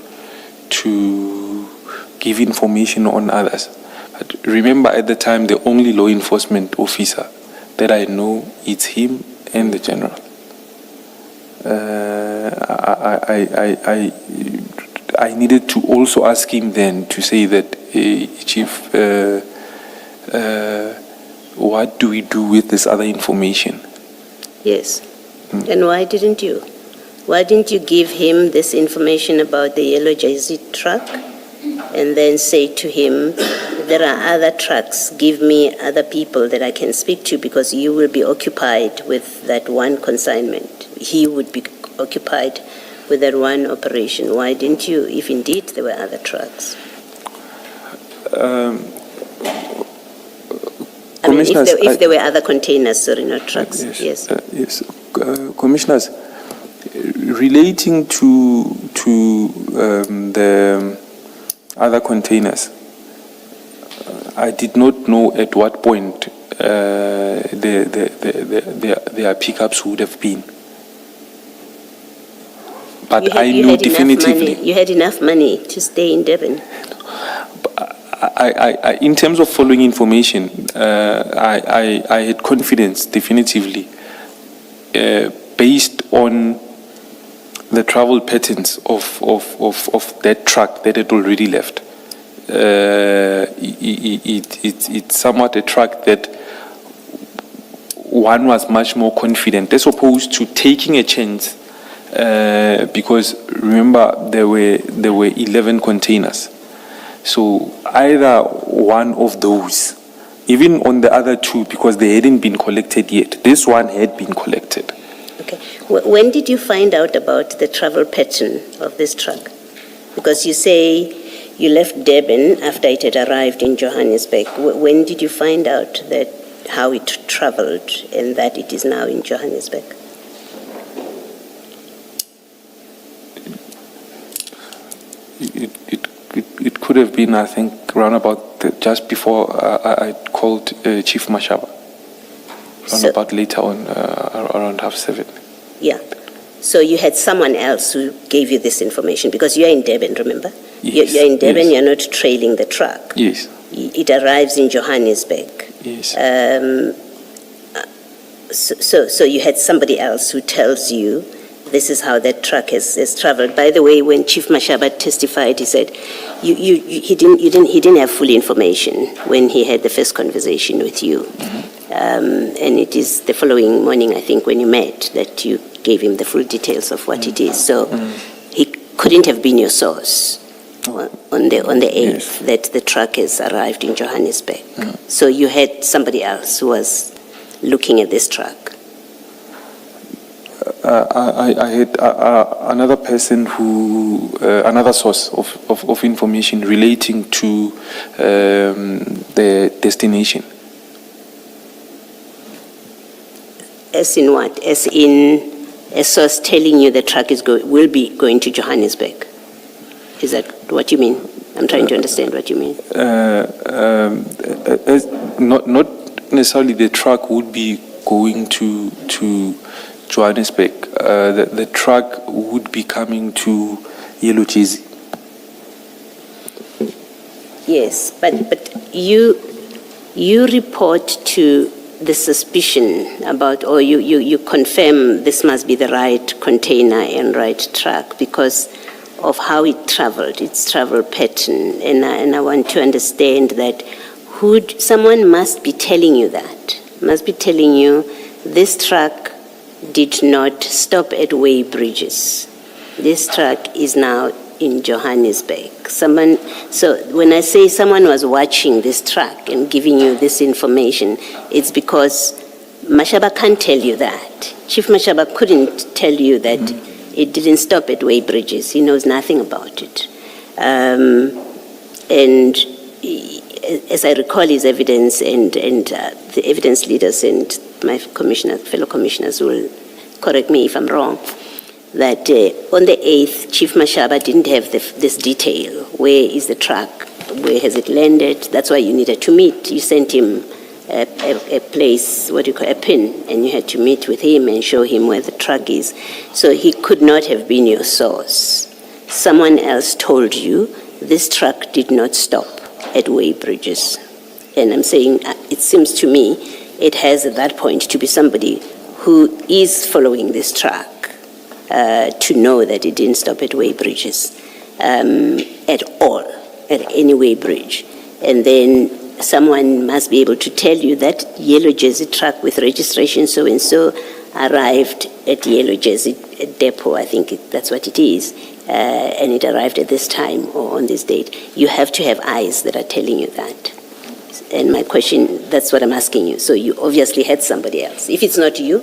A: give information on others. But remember, at the time, the only law enforcement officer that I know is him and the general. I needed to also ask him then to say that, Chief, what do we do with this other information?
E: Yes. And why didn't you? Why didn't you give him this information about the Yellow Jersey truck and then say to him, there are other trucks, give me other people that I can speak to because you will be occupied with that one consignment. He would be occupied with that one operation. Why didn't you, if indeed there were other trucks? If there were other containers, sorry, not trucks. Yes.
A: Yes. Commissioners, relating to the other containers, I did not know at what point their pickups would have been. But I know definitively.
E: You had enough money to stay in Durban.
A: I in terms of following information, I had confidence definitively based on the travel patterns of that truck that had already left. It's somewhat a truck that one was much more confident as opposed to taking a chance because remember there were 11 containers. So either one of those, even on the other two, because they hadn't been collected yet. This one had been collected.
E: Okay. When did you find out about the travel pattern of this truck? Because you say you left Durban after it had arrived in Johannesburg. When did you find out that how it traveled and that it is now in Johannesburg?
A: It could have been, I think, around about just before I called Chief Mashaba. About later on, around 7:30.
E: Yeah. So you had someone else who gave you this information because you're in Durban, remember?
A: Yes.
E: You're in Durban,
A: yes.
E: You're not trailing the truck.
A: Yes.
E: It arrives in Johannesburg.
A: Yes.
E: So you had somebody else who tells you this is how that truck has traveled. By the way, when Chief Mashaba testified, he said he didn't have full information when he had the first conversation with you. And it is the following morning, I think, when you met, that you gave him the full details of what it is. So he couldn't have been your source on the 8th that the truck has arrived in Johannesburg. So you had somebody else who was looking at this truck.
A: I had another person who, another source of information relating to the destination.
E: As in what? As in a source telling you the truck will be going to Johannesburg? Is that what you mean? I'm trying to understand what you mean.
A: Not necessarily the truck would be going to Johannesburg. The truck would be coming to Yellow Jersey.
E: Yes, but you report to the suspicion about, or you confirm this must be the right container and right truck because of how it traveled, its travel pattern. And I want to understand that someone must be telling you that, must be telling you this truck did not stop at Way Bridges. This truck is now in Johannesburg. So when I say someone was watching this truck and giving you this information, it's because Mashaba can't tell you that. Chief Mashaba couldn't tell you that it didn't stop at Way Bridges. He knows nothing about it. And as I recall his evidence, and the evidence leaders and my fellow commissioners will correct me if I'm wrong, that on the 8th, Chief Mashaba didn't have this detail. Where is the truck? Where has it landed? That's why you needed to meet. You sent him a place, a pin, and you had to meet with him and show him where the truck is. So he could not have been your source. Someone else told you this truck did not stop at Way Bridges. And I'm saying, it seems to me, it has at that point to be somebody who is following this truck to know that it didn't stop at Way Bridges at all, at any Way Bridge. And then someone must be able to tell you that Yellow Jersey truck with registration so-and-so arrived at Yellow Jersey depot, I think that's what it is, and it arrived at this time or on this date. You have to have eyes that are telling you that. And my question, that's what I'm asking you. So you obviously had somebody else. If it's not you,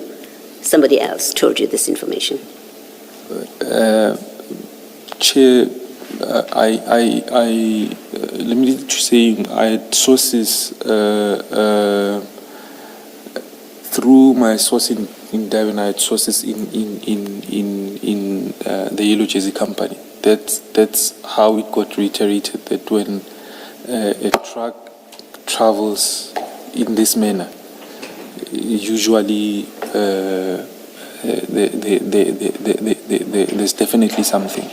E: somebody else told you this information.
A: Chair, let me just say, I had sources through my source in Durban. I had sources in the Yellow Jersey company. That's how it got reiterated, that when a truck travels in this manner, usually there's definitely something.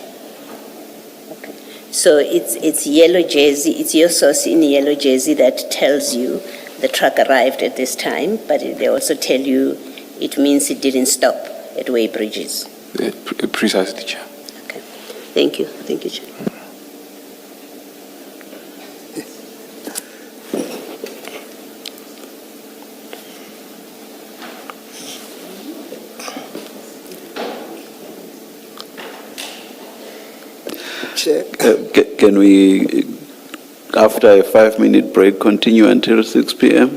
E: So it's Yellow Jersey, it's your source in Yellow Jersey that tells you the truck arrived at this time, but they also tell you it means it didn't stop at Way Bridges.
A: Precisely, Chair.
E: Okay. Thank you. Thank you, Chair.
B: Can we, after a 5-minute break, continue until 6 p.m.?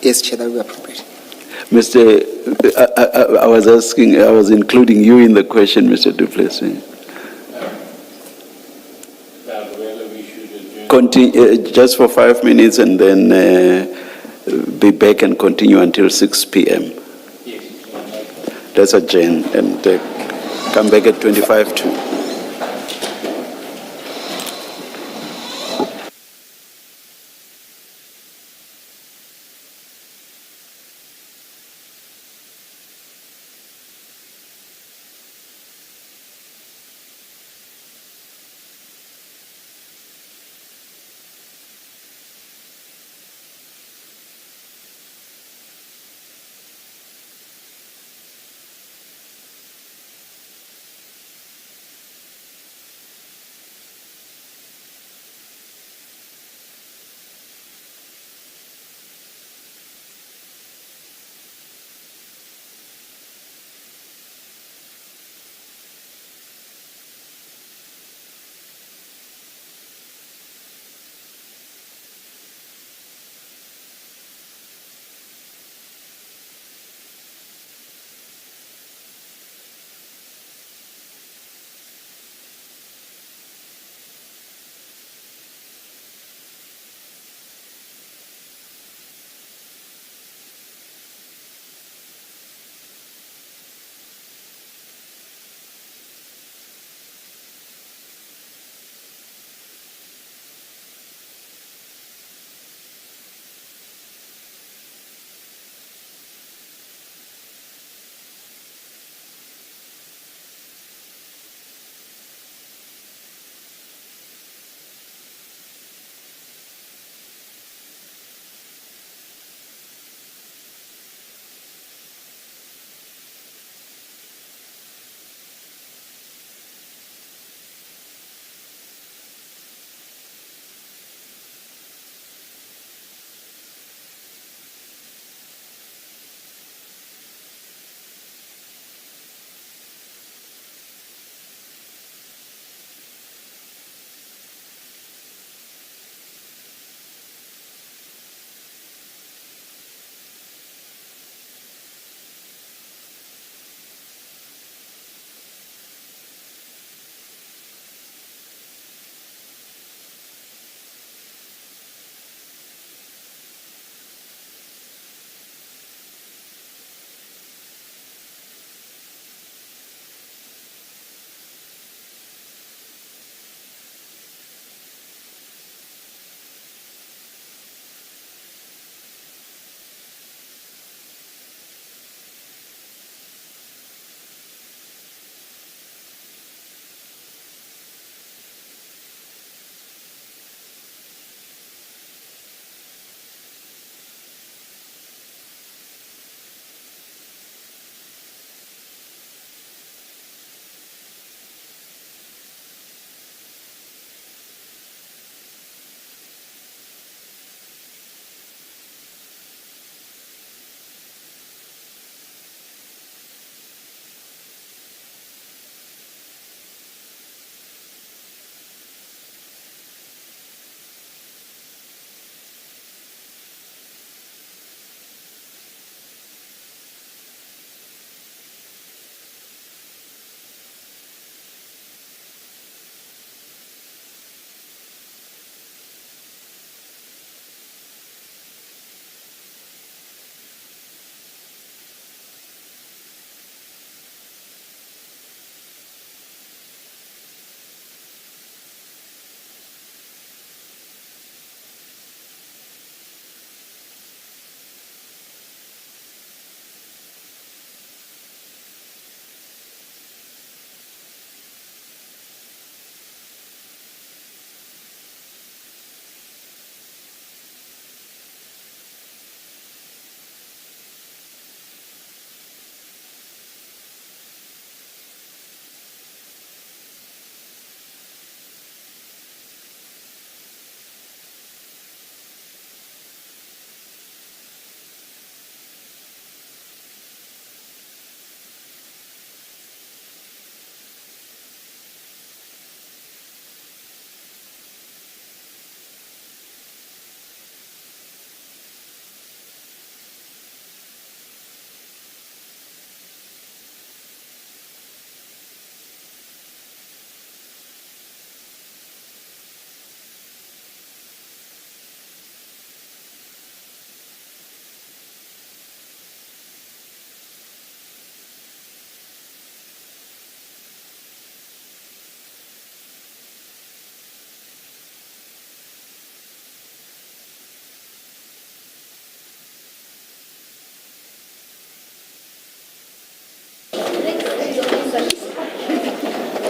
D: Yes, Chair, that will be appropriate.
B: I was asking, I was including you in the question, Mr. Du Plessis. Continue just for 5 minutes and then be back and continue until 6 p.m. That's adjourn and come back at 25 to.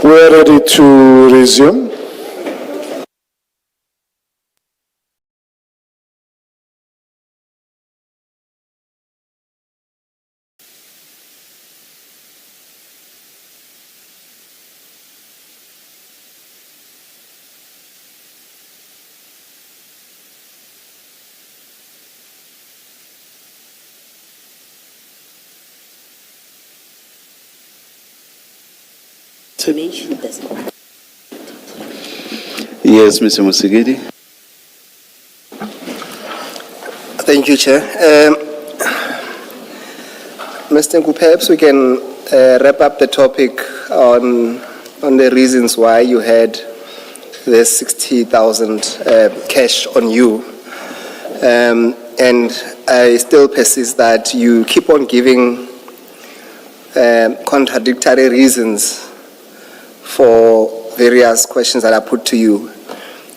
F: We're ready to resume.
B: Yes, Mr. Musigidi.
D: Thank you, Chair. Mr. Nku, perhaps we can wrap up the topic on the reasons why you had this 60,000 cash on you. And I still persist that you keep on giving contradictory reasons for various questions that I put to you.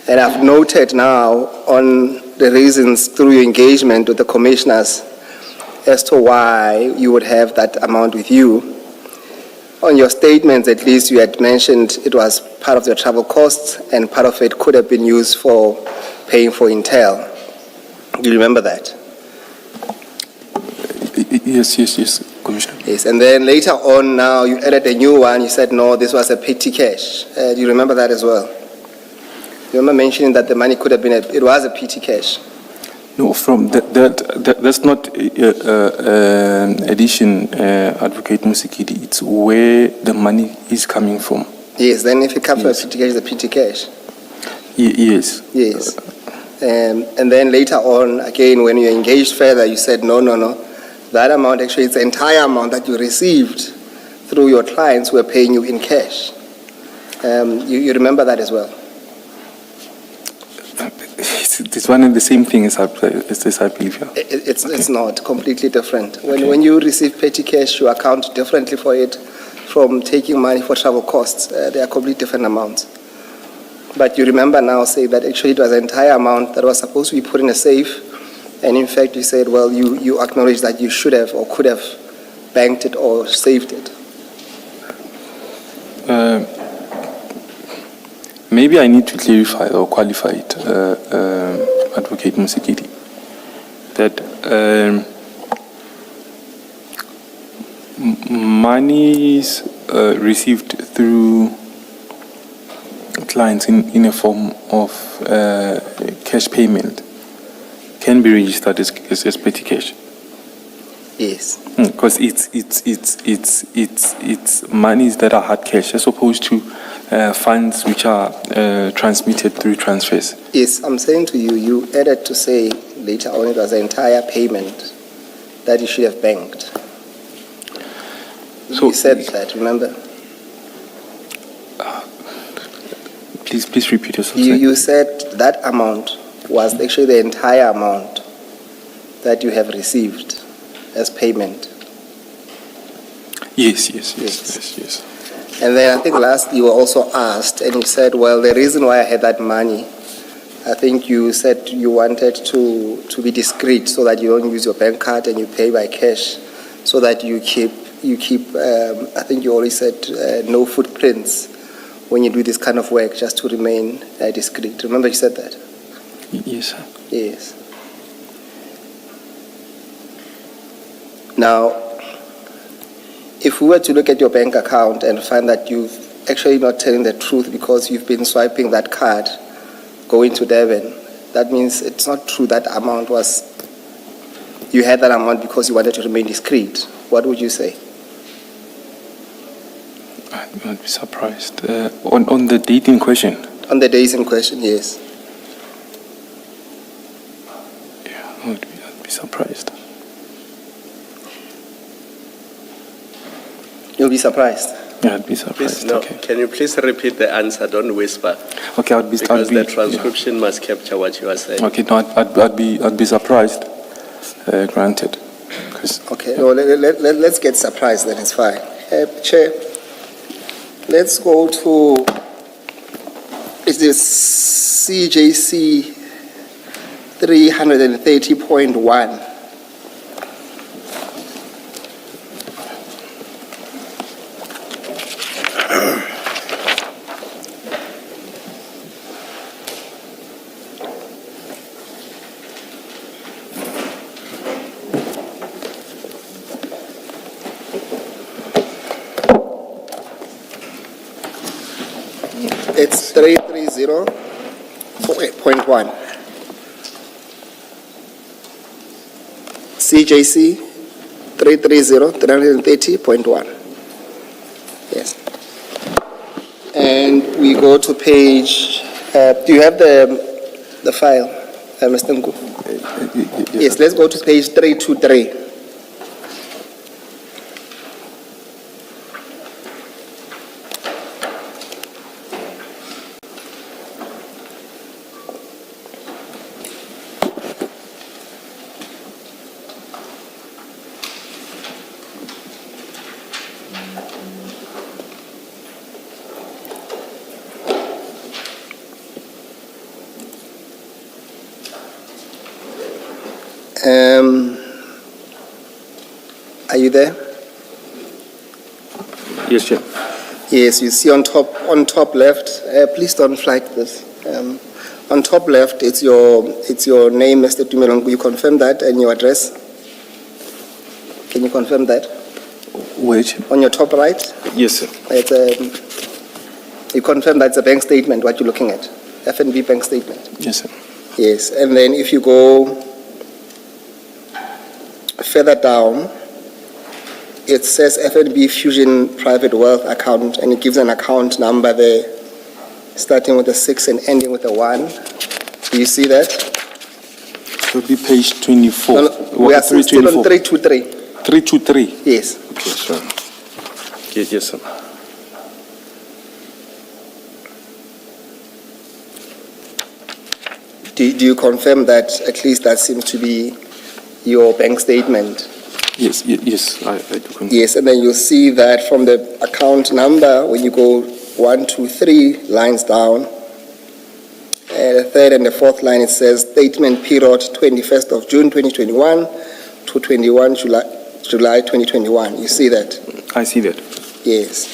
D: And I've noted now on the reasons through your engagement with the commissioners as to why you would have that amount with you. On your statements, at least, you had mentioned it was part of your travel costs and part of it could have been used for paying for Intel. Do you remember that?
A: Yes, Commissioner.
D: Yes, and then later on now you added a new one. You said, no, this was a petty cash. Do you remember that as well? You remember mentioning that the money could have been, it was a petty cash.
A: No, from that's not addition, Advocate Musikidi. It's where the money is coming from.
D: Yes, then if it comes from a petty cash, it's a petty cash.
A: Yes.
D: Yes. And then later on, again, when you engaged further, you said, no. That amount, actually, it's the entire amount that you received through your clients who were paying you in cash. You remember that as well?
A: It's one and the same thing as this, I believe. Yeah.
D: It's not completely different. When you receive petty cash, you account differently for it from taking money for travel costs. They are completely different amounts. But you remember now saying that actually it was the entire amount that was supposed to be put in a safe. And in fact, you said, well, you acknowledge that you should have or could have banked it or saved it.
A: Maybe I need to clarify or qualify it, Advocate Musikidi, that monies received through clients in a form of cash payment can be registered as petty cash.
D: Yes.
A: Because it's monies that are hard cash as opposed to funds which are transmitted through transfers.
D: Yes, I'm saying to you, you added to say later on it was the entire payment that you should have banked.
A: So
D: you said that, remember?
A: Please repeat yourself.
D: You said that amount was actually the entire amount that you have received as payment.
A: Yes.
D: And then I think last you were also asked, and you said, well, the reason why I had that money, I think you said you wanted to be discreet so that you don't use your bank card and you pay by cash, so that you keep. I think you always said no footprints when you do this kind of work, just to remain discreet. Remember you said that?
A: Yes, sir.
D: Yes. Now, if we were to look at your bank account and find that you've actually not telling the truth because you've been swiping that card going to Devon, that means it's not true that amount was, you had that amount because you wanted to remain discreet. What would you say?
A: I'd be surprised. On the date in question?
D: On the days in question, yes.
A: Yeah, I'd be surprised.
D: You'll be surprised.
A: Yeah, I'd be surprised.
C: Please, no.
A: Okay.
C: Can you please repeat the answer? Don't whisper.
A: Okay,
C: Because the transcription must capture what you are saying.
A: Okay, no, I'd be surprised. Granted.
D: Okay, no, let's get surprised, then it's fine. Chair, let's go to, is this CJC 330.1. It's 330.1. CJC 330.1. Yes. And we go to page, do you have the file, Mr. Nku? Yes, let's go to page 323. Are you there?
A: Yes, Chair.
D: Yes, you see on top left, please don't flag this. On top left, it's your name, Mr. Tumelo Nku. You confirm that, and your address? Can you confirm that?
A: Which?
D: On your top right,
A: Yes, sir.
D: it's you confirm that's a bank statement, what you're looking at? FNB bank statement.
A: Yes, sir.
D: Yes, and then if you go further down, it says FNB Fusion Private Wealth Account, and it gives an account number there, starting with a 6 and ending with a 1. Do you see that?
A: It will be page 24.
D: No, we are still on
A: 324.
D: 323.
A: 323.
D: Yes.
A: Okay, sure. Yes, sir.
D: Do you confirm that at least that seems to be your bank statement?
A: Yes, I do confirm.
D: Yes, and then you'll see that from the account number, when you go 1, 2, 3 lines down, the third and the fourth line, it says statement period 21st of June 2021 to 21 July 2021. You see that?
A: I see that.
D: Yes.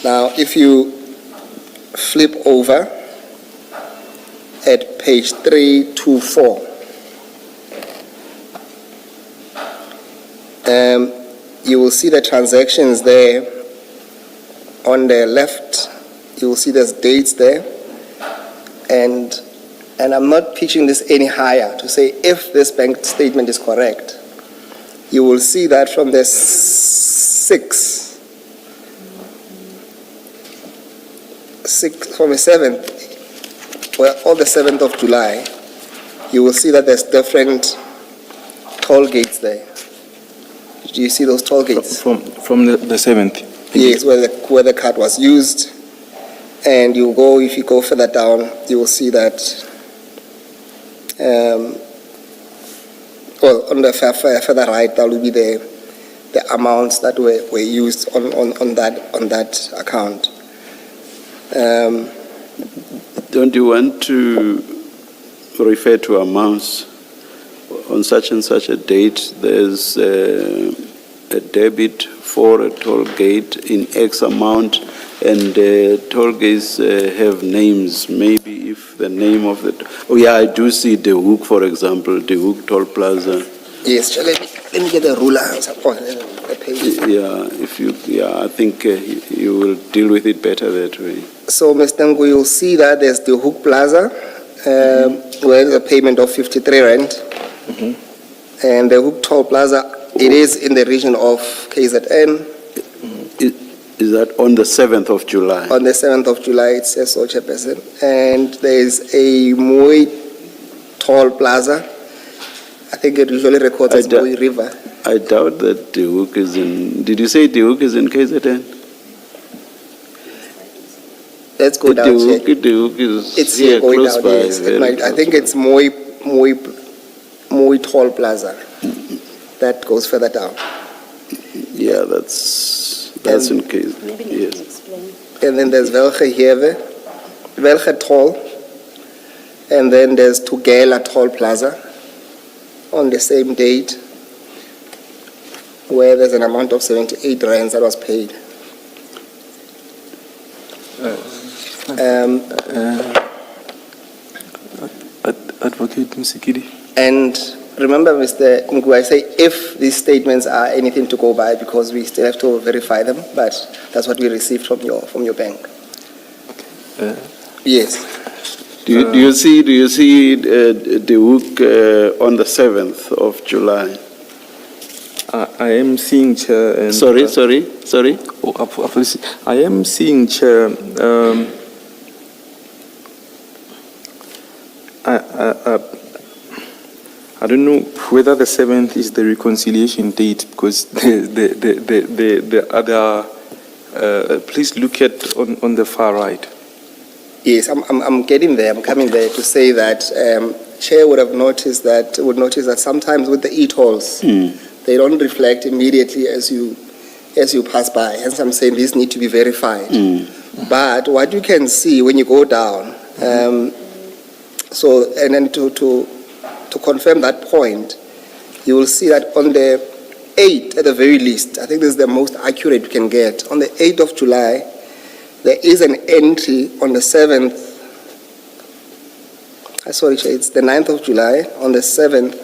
D: Now, if you flip over at page 324, you will see the transactions there. On the left, you will see there's dates there. And I'm not pitching this any higher to say if this bank statement is correct. You will see that from the 7th, well, on the 7th of July, you will see that there's different toll gates there. Do you see those toll gates?
A: From the 7th?
D: Yes, where the card was used. And if you go further down, you will see that, on the further right, that will be the amounts that were used on that account.
B: Don't you want to refer to amounts? On such and such a date, there's a debit for a toll gate in X amount, and toll gates have names. Maybe if the name of the... Oh yeah, I do see De Hoek, for example, De Hoek Toll Plaza.
D: Yes, let me get a ruler. The page.
B: I think you will deal with it better that way.
D: So, Mr. Nku, you'll see that there's the Hook Plaza, where there's a payment of 53 rand.
A: Mm-hmm.
D: And the Hook Toll Plaza, it is in the region of KZN.
B: Is that on the 7th of July?
D: On the 7th of July, it says so, Chairperson. And there's a Moy Toll Plaza. I think it usually records as Moy River.
B: I doubt that De Hoek is in... Did you say De Hoek is in KZN?
D: Let's go down, check.
B: De Hoek is
D: It's
B: here
D: going
B: close
D: down,
B: by.
D: yes. I think it's Moy Toll Plaza. That goes further down.
B: Yeah, that's in case.
E: Maybe
B: Yes.
E: can explain.
D: And then there's Welge Toll. And then there's Tugela Toll Plaza on the same date, where there's an amount of 78 rands that was paid.
A: Advocate Msikidi.
D: And remember, Mr. Nku, I say if these statements are anything to go by, because we still have to verify them, but that's what we received from your bank. Yes.
B: Do you see the hook on the 7th of July?
A: I am seeing, Chair. And,
B: Sorry.
A: I am seeing, Chair. I don't know whether the 7th is the reconciliation date, because the other. Please look at on the far right.
D: Yes, I'm getting there. I'm coming there to say that Chair would notice that sometimes with the e-tolls, they don't reflect immediately as you pass by. Hence, I'm saying these need to be verified. But what you can see when you go down, and then to confirm that point, you will see that on the 8th, at the very least, I think this is the most accurate we can get. On the 8th of July, there is an entry on the 7th. Sorry, it's the 9th of July. On the 7th,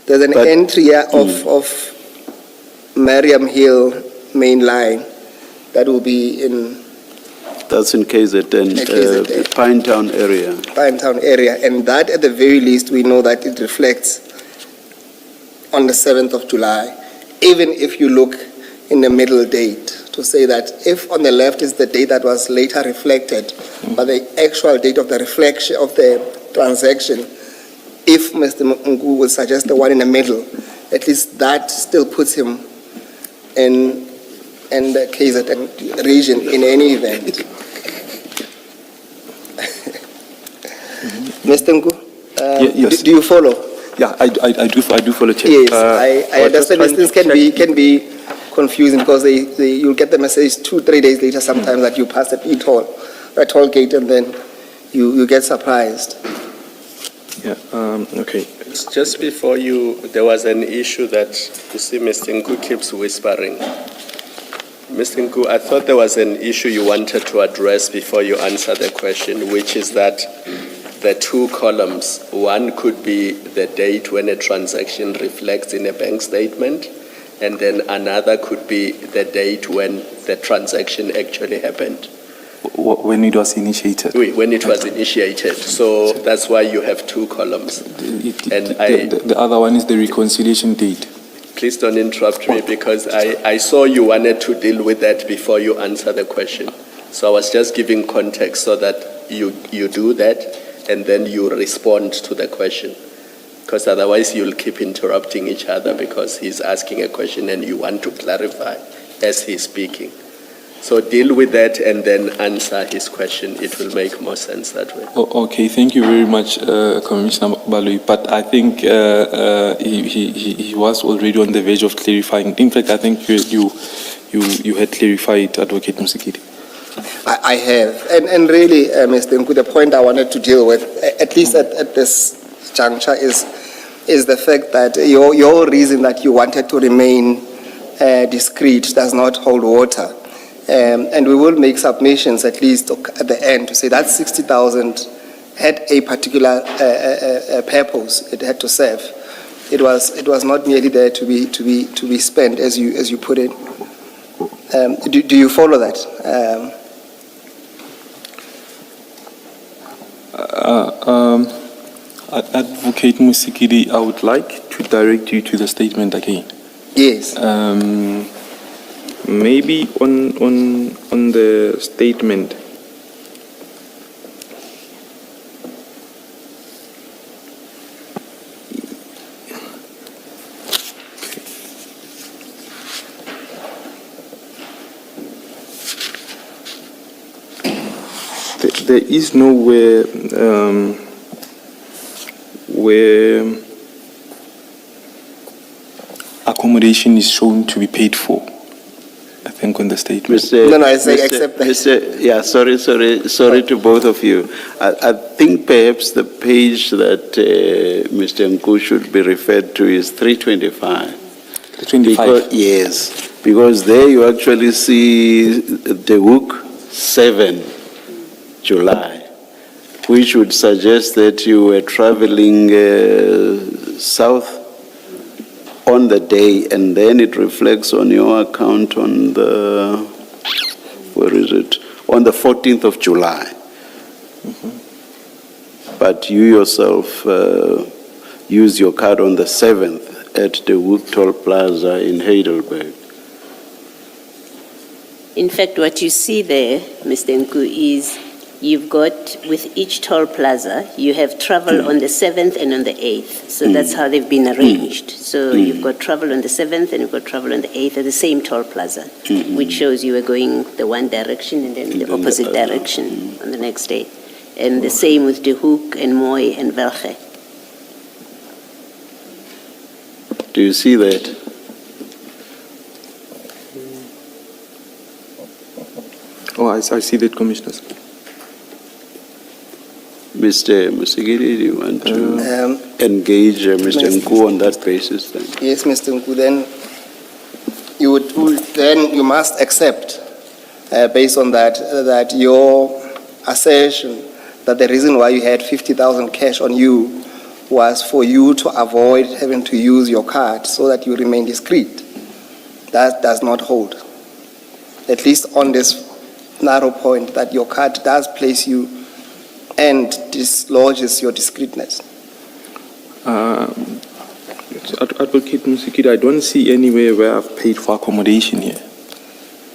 D: there's an entry here of Mariam Hill main line that will be in.
B: That's in KZN, Pinetown area.
D: Pinetown area, and that at the very least we know that it reflects on the 7th of July, even if you look in the middle date, to say that if on the left is the date that was later reflected, but the actual date of the reflection of the transaction, if Mr. Nku would suggest the one in the middle, at least that still puts him in the KZN region in any event. Mr. Nku,
A: yes.
D: do you follow?
A: Yeah, I do follow, Chair.
D: Yes, I understand these things can be confusing because you'll get the message 2-3 days later sometimes that you passed at e-toll, a toll gate, and then you get surprised.
A: Yeah. Okay.
C: Just before there was an issue that, you see, Mr. Nku keeps whispering. Mr. Nku, I thought there was an issue you wanted to address before you answer the question, which is that the two columns, one could be the date when a transaction reflects in a bank statement, and then another could be the date when the transaction actually happened.
A: When it was initiated.
C: When it was initiated. So that's why you have two columns.
A: The other one is the reconciliation date.
C: Please don't interrupt me, because I saw you wanted to deal with that before you answer the question. So I was just giving context so that you do that and then you respond to the question. Because otherwise you'll keep interrupting each other because he's asking a question and you want to clarify as he's speaking. So deal with that and then answer his question. It will make more sense that way.
A: Okay, thank you very much, Commissioner Balui. But I think he was already on the verge of clarifying. In fact, I think you had clarified, Advocate Musikidi.
D: I have, and really, Mr. Nku, the point I wanted to deal with, at least at this juncture, is the fact that your reason that you wanted to remain discreet does not hold water. And we will make submissions at least at the end to say that 60,000 had a particular purpose it had to serve. It was not merely there to be spent as you put it. Do you follow that?
A: Advocate Musikidi, I would like to direct you to the statement again.
D: Yes.
A: Maybe on the statement. There is nowhere where accommodation is shown to be paid for. I think on the statement.
D: No, I say accept that.
B: Sorry to both of you. I think perhaps the page that Mr. Nku should be referred to is 325.
A: 325?
B: Yes, because there you actually see the hook 7 July, which would suggest that you were traveling south on the day, and then it reflects on your account on the, where is it? On the 14th of July. But you yourself use your card on the 7th at the Wood Toll Plaza in Heidelberg.
E: In fact, what you see there, Mr. Nku, is you've got, with each toll plaza, you have travel on the 7th and on the 8th. So that's how they've been arranged. So you've got travel on the 7th and you've got travel on the 8th at the same toll plaza, which shows you were going the one direction and then the opposite direction on the next day. And the same with De Hoek and Mooi and Velge.
B: Do you see that?
A: Oh, I see that, Commissioners.
B: Mr. Musigiri, do you want to engage Mr. Nku on that basis then?
D: Yes, Mr. Nku, then you must accept, based on that your assertion that the reason why you had 50,000 cash on you was for you to avoid having to use your card so that you remain discreet. That does not hold. At least on this narrow point that your card does place you and dislodges your discreetness.
A: Advocate Musikida, I don't see anywhere where I've paid for accommodation here.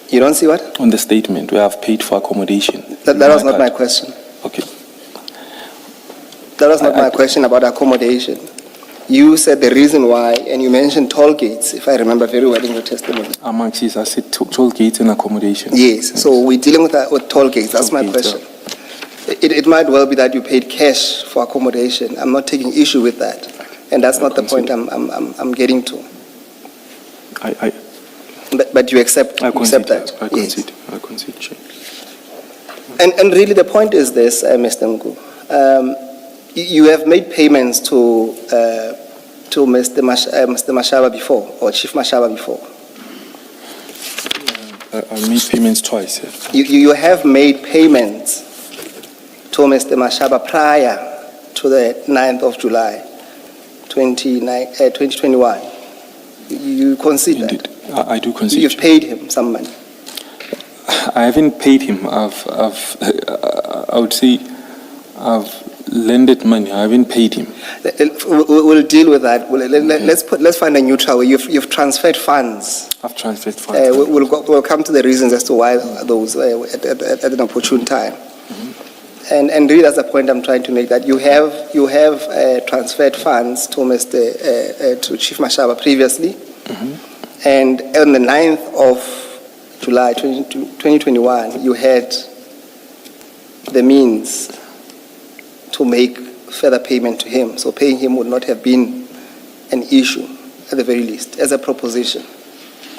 D: You don't see what?
A: On the statement where I've paid for accommodation.
D: That was not my question.
A: Okay.
D: That was not my question about accommodation. You said the reason why, and you mentioned toll gates, if I remember very well in your testimony.
A: Amongst these, I said toll gates and accommodation.
D: Yes, so we're dealing with toll gates. That's
A: Toll
D: my
A: gates,
D: question. It might well be that you paid cash for accommodation. I'm not taking issue with that. And that's not the point I'm getting to. But you accept that?
A: I concede. I concede. Sure.
D: And really the point is this, Mr. Nku. You have made payments to Mr. Mashaba before, or Chief Mashaba before.
A: I made payments twice. Yeah.
D: You have made payments to Mr. Mashaba prior to the 9th of July, 2021. You concede
A: Indeed.
D: that?
A: I do concede.
D: You've paid him some money.
A: I haven't paid him. I would say I've lended money. I haven't paid him.
D: We'll deal with that. Let's find a neutral way. You've transferred funds.
A: I've transferred funds.
D: We'll come to the reasons as to why those at an opportune time. And really, that's the point I'm trying to make. That you have transferred funds to to Chief Mashaba previously, and on the 9th of July 2021, you had the means to make further payment to him. So paying him would not have been an issue, at the very least, as a proposition,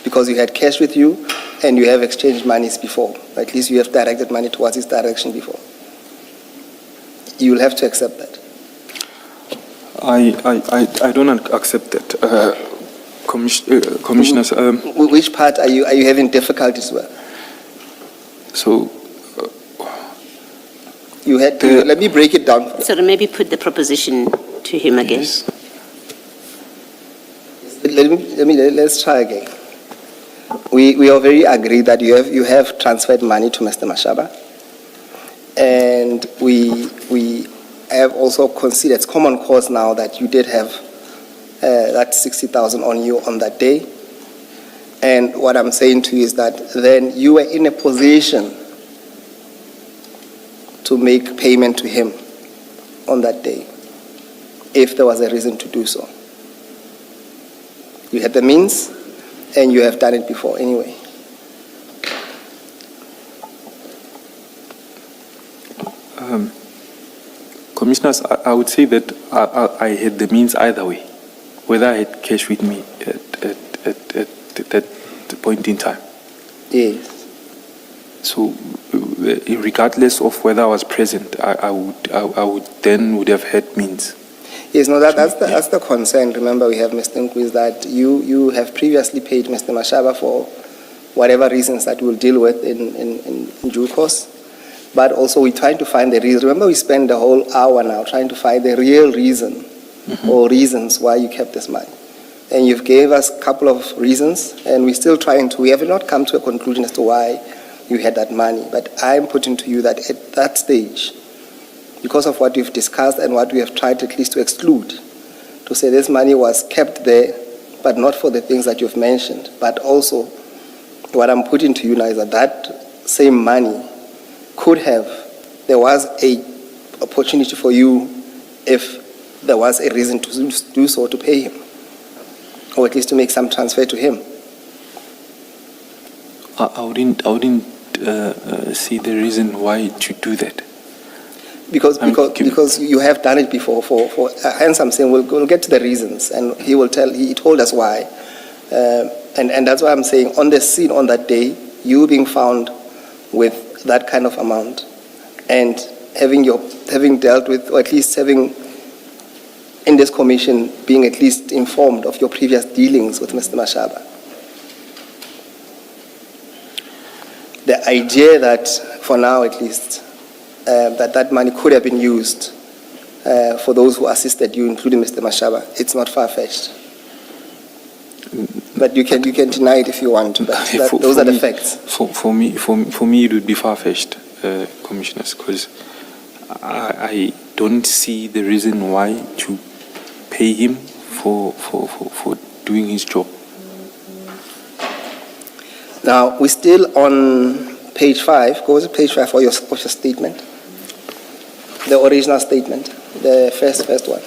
D: because you had cash with you and you have exchanged monies before. At least you have directed money towards his direction before. You will have to accept that.
A: I don't accept that. Commissioners.
D: Which part are you having difficulties with?
A: So.
D: You had to, let me break it down.
E: So maybe put the proposition to him again.
A: Yes.
D: Let's try again. We are very agreed that you have transferred money to Mr. Mashaba, and we have also considered it's common cause now that you did have that 60,000 on you on that day. And what I'm saying to you is that then you were in a position to make payment to him on that day, if there was a reason to do so. You had the means, and you have done it before anyway.
A: Commissioners, I would say that I had the means either way, whether I had cash with me at that point in time.
D: Yes.
A: So, regardless of whether I was present, I would have had means.
D: Yes, no, that's the concern. Remember, we have Mr. Nku, is that you have previously paid Mr. Mashaba for whatever reasons that we'll deal with in due course. But also we're trying to find the reason. Remember, we spent the whole hour now trying to find the real reason or reasons why you kept this money. and you've gave us a couple of reasons, and we have not come to a conclusion as to why you had that money. But I'm putting to you that at that stage, because of what we've discussed and what we have tried at least to exclude, to say this money was kept there, but not for the things that you've mentioned, but also what I'm putting to you now is that same money there was a opportunity for you if there was a reason to do so, to pay him, or at least to make some transfer to him.
A: I wouldn't see the reason why to do that.
D: Because you have done it before. Hence I'm saying we'll get to the reasons, and he told us why, and that's why I'm saying on the scene on that day, you being found with that kind of amount, and having dealt with, or at least having in this commission being at least informed of your previous dealings with Mr. Mashaba. The idea that, for now at least, that money could have been used for those who assisted you, including Mr. Mashaba, it's not far-fetched. But you can deny it if you want to. Those are the facts.
A: For me, it would be far-fetched, commissioners, because I don't see the reason why to pay him for doing his job.
D: Now, we're still on page 5. Go to page 5 of your statement. The original statement, the first one.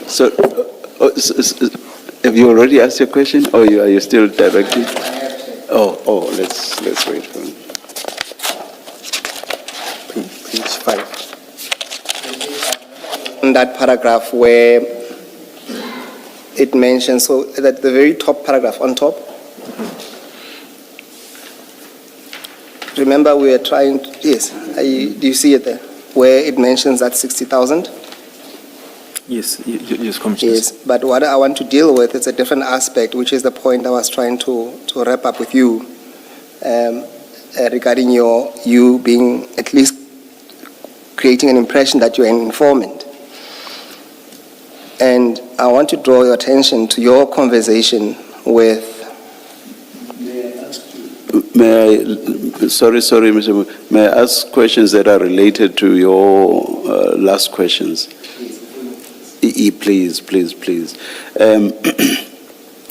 B: So, have you already asked your question, or are you still directing? Oh, let's wait for it.
D: Page 5. In that paragraph where it mentions, so that the very top paragraph on top, remember we were trying to, yes, do you see it there? Where it mentions that 60,000?
A: Yes, Commissioner.
D: Yes, but what I want to deal with is a different aspect, which is the point I was trying to wrap up with you regarding you being at least creating an impression that you're an informant. And I want to draw your attention to your conversation with...
B: Sorry, Mr. May I ask questions that are related to your last questions? Please.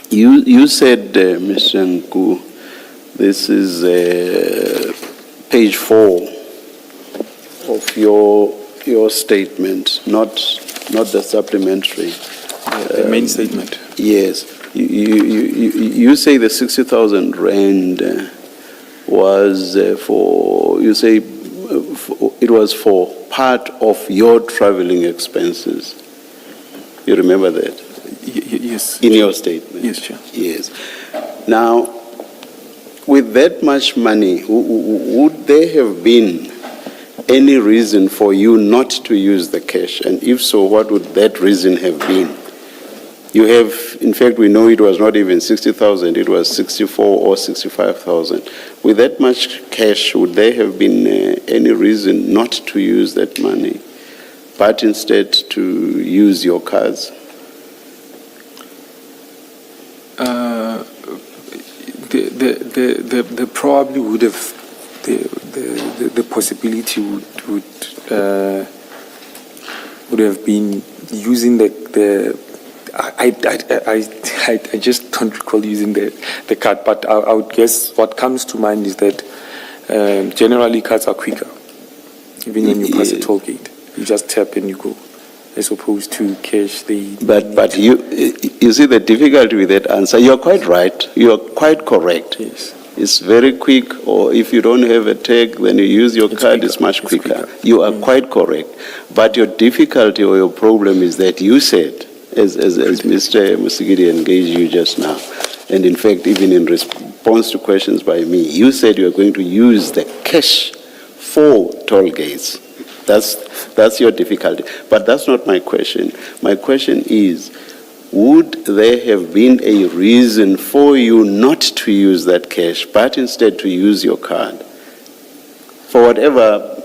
B: You said, Mr. Nku, this is page 4 of your statement, not the supplementary.
A: The main statement.
B: Yes. You say the 60,000 rand was for, you say it was for part of your traveling expenses. You remember that?
A: Yes.
B: In your statement?
A: Yes, Chair.
B: Yes. Now, with that much money, would there have been any reason for you not to use the cash? And if so, what would that reason have been? You have, in fact, we know it was not even 60,000, it was 64 or 65,000. With that much cash, would there have been any reason not to use that money, but instead to use your cards?
A: There probably would have, the possibility would have been using I just don't recall using the card, but I would guess what comes to mind is that generally cards are quicker, even when you pass a toll gate. You just tap and you go, as opposed to cash.
B: But you see the difficulty with that answer. You're quite right. You're quite correct.
A: Yes.
B: It's very quick, or if you don't have a tag, then you use your card, it's much quicker. You are quite correct. But your difficulty or your problem is that you said, as Mr. Musigiri engaged you just now, and in fact, even in response to questions by me, you said you are going to use the cash for toll gates. That's your difficulty. But that's not my question. My question is, would there have been a reason for you not to use that cash, but instead to use your card? for whatever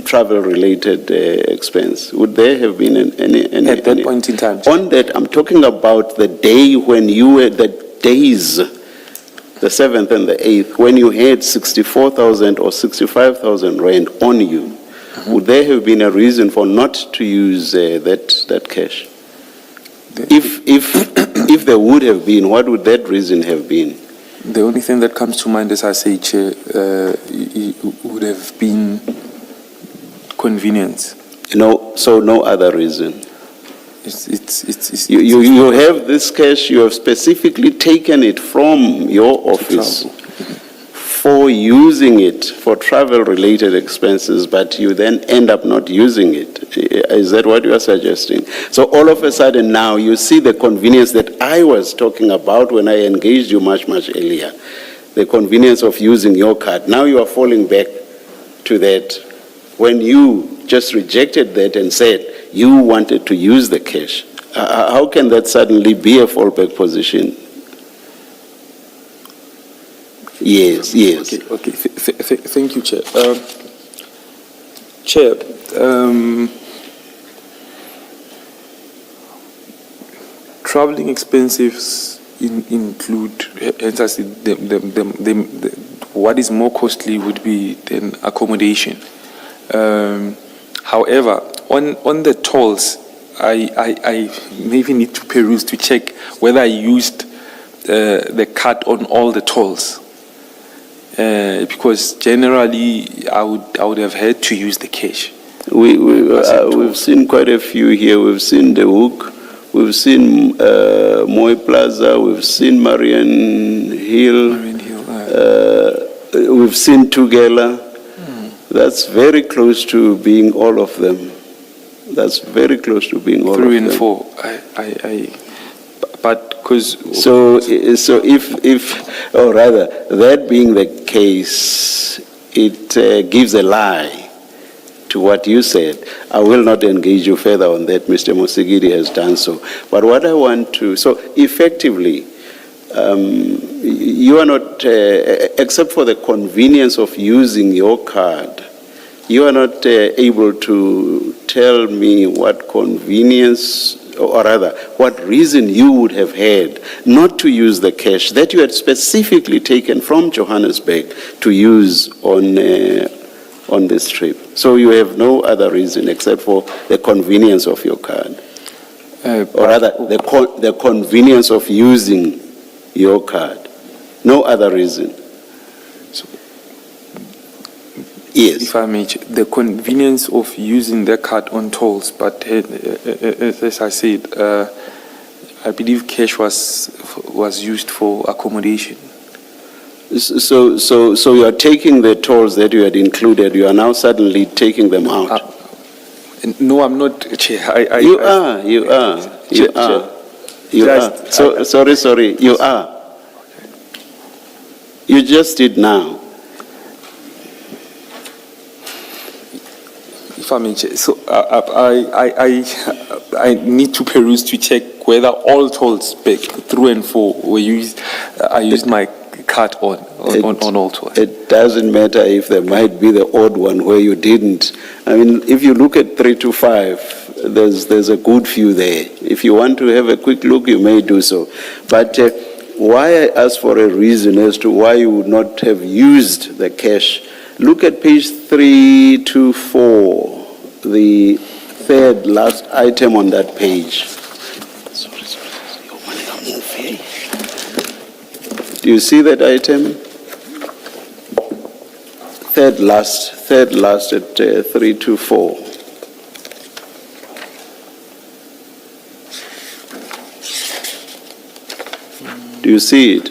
B: travel-related expense. Would there have been any
A: At that point in time,
B: on that? I'm talking about the day when you were, the days, the 7th and the 8th, when you had 64,000 or 65,000 rand on you. Would there have been a reason for not to use that cash? If there would have been, what would that reason have been?
A: the only thing that comes to mind, as I say, Chair, it would have been convenience.
B: No, so no other reason.
A: It's
B: You have this cash, you have specifically taken it from your office for using it for travel-related expenses, but you then end up not using it. Is that what you are suggesting? So all of a sudden now you see the convenience that I was talking about when I engaged you much, much earlier, the convenience of using your card. Now you are falling back to that when you just rejected that and said you wanted to use the cash. How can that suddenly be a fallback position? Yes.
A: Okay. Thank you, Chair. Chair, traveling expenses include, hence I said, what is more costly would be then accommodation. However, on the tolls, I maybe need to peruse to check whether I used the card on all the tolls. Because generally I would have had to use the cash.
B: We've seen quite a few here. We've seen the Hook, we've seen Moy Plaza, we've seen Marian Hill, we've seen Tugela. That's very close to being all of them. That's very close to being all
A: 3
B: of
A: and
B: them.
A: 4. But because
B: So if, or rather, that being the case, it gives a lie to what you said. I will not engage you further on that. Mr. Musigiri has done so. But what I want to, so effectively, you are not, except for the convenience of using your card, you are not able to tell me what convenience, or rather, what reason you would have had not to use the cash that you had specifically taken from Johannesburg to use on this trip. So you have no other reason except for the convenience of your card, or rather, the convenience of using your card. No other reason. Yes.
A: if I may, the convenience of using the card on tolls, but as I said, I believe cash was used for accommodation.
B: So you are taking the tolls that you had included, you are now suddenly taking them out.
A: No, I'm not, Chair.
B: You are. Sorry, you are. You just did now.
A: If I may, Chair. So I need to peruse to check whether all tolls back 3 and 4 were used. I used my card on all tolls.
B: It doesn't matter if there might be the odd one where you didn't. I mean, if you look at 3 to 5, there's a good few there. If you want to have a quick look, you may do so. But why I ask for a reason as to why you would not have used the cash, look at page 324, the third last item on that page. Do you see that item? Third last at 324. Do you see it?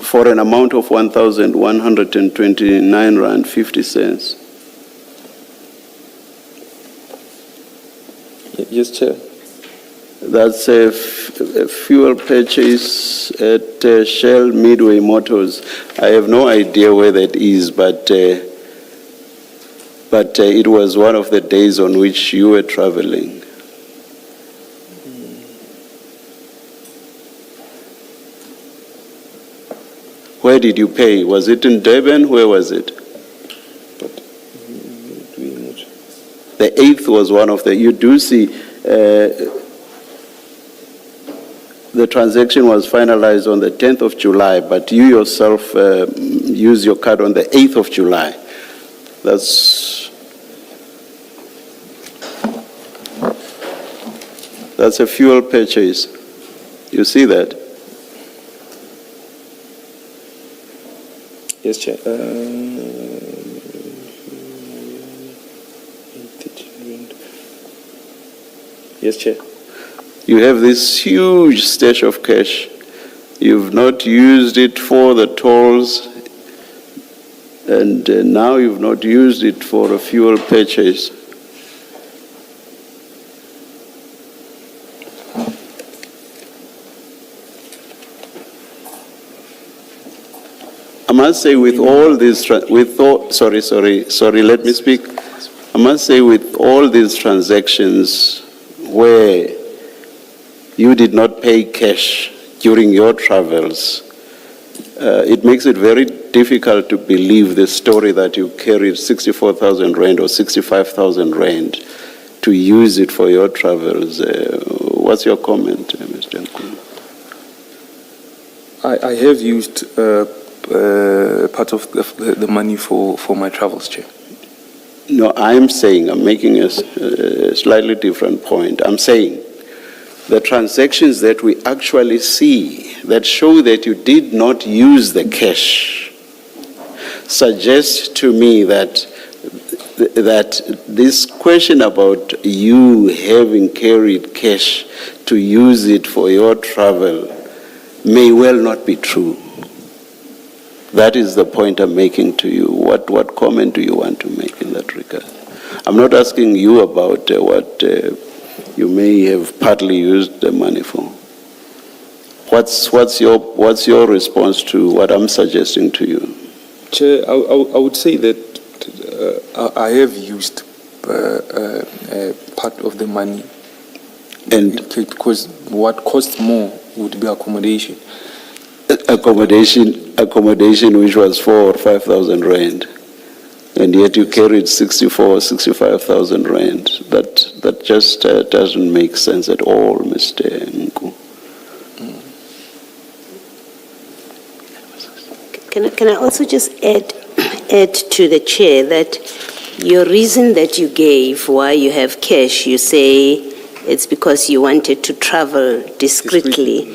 B: For an amount of 1,129 rand 50 cents.
A: Yes, Chair.
B: That's a fuel purchase at Shell Midway Motors. I have no idea where that is, but it was one of the days on which you were traveling. Where did you pay? Was it in Durban? Where was it? The 8th was one of the, you do see, the transaction was finalized on the 10th of July, but you yourself used your card on the 8th of July. That's a fuel purchase. You see that?
A: Yes, Chair. Yes, Chair.
B: You have this huge stash of cash. You've not used it for the tolls, and now you've not used it for a fuel purchase. I must say with all these, sorry, let me speak. I must say with all these transactions where you did not pay cash during your travels, it makes it very difficult to believe the story that you carried 64,000 rand or 65,000 rand to use it for your travels. What's your comment, Mr. Nku?
A: I have used part of the money for my travels, Chair.
B: No, I'm making a slightly different point. I'm saying the transactions that we actually see that show that you did not use the cash suggest to me that this question about you having carried cash to use it for your travel may well not be true. That is the point I'm making to you. What comment do you want to make in that regard? I'm not asking you about what you may have partly used the money for. What's your response to what I'm suggesting to you?
A: Chair, I would say that I have used part of the money,
B: And
A: because what costs more would be accommodation.
B: Accommodation which was 4,000 or 5,000 rand, and yet you carried 64,000 or 65,000 rand. That just doesn't make sense at all, Mr. Nku.
E: Can I also just add to the chair that your reason that you gave why you have cash, you say it's because you wanted to travel discreetly.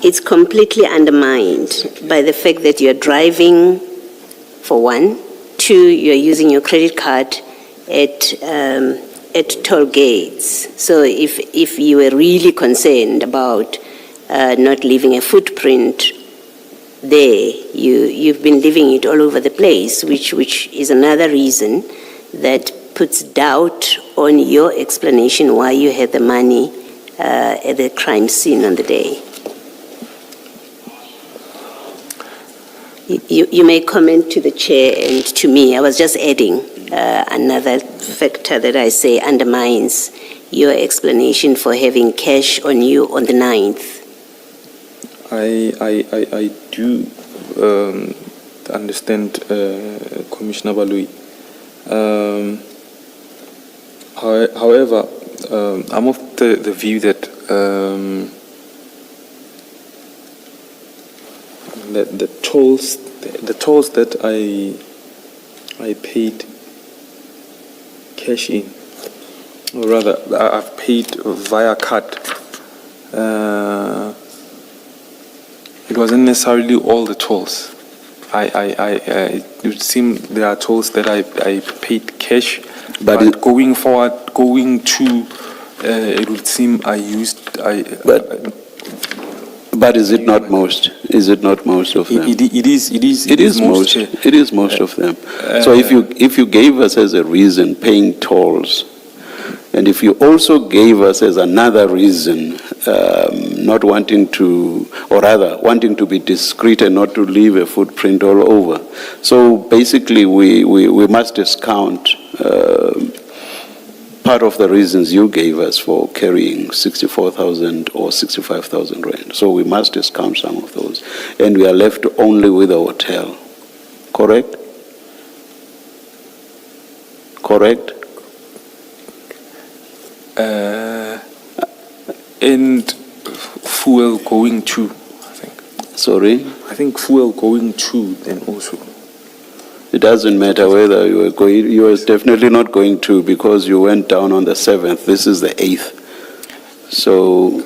E: It's completely undermined by the fact that you're driving, for one. Two, you're using your credit card at toll gates. So if you were really concerned about not leaving a footprint there, you've been leaving it all over the place, which is another reason that puts doubt on your explanation why you had the money at the crime scene on the day. You may comment to the chair and to me. I was just adding another factor that I say undermines your explanation for having cash on you on the 9th.
A: I do understand Commissioner Balui. However, I'm of the view that the tolls that I paid cash in, or rather I've paid via card. It wasn't necessarily all the tolls. It would seem there are tolls that I paid cash, but going forward, it would seem I used.
B: But is it not most? Is it not most of them?
A: It is most.
B: It is most of them. So if you gave us as a reason paying tolls, and if you also gave us as another reason not wanting to, or rather wanting to be discreet and not to leave a footprint all over. So basically we must discount part of the reasons you gave us for carrying 64,000 or 65,000 rand. So we must discount some of those. And we are left only with a hotel. Correct? Correct?
A: And fuel going to, I think.
B: Sorry?
A: I think fuel going to then also.
B: It doesn't matter whether you were going, you were definitely not going to, because you went down on the 7th. This is the 8th. So,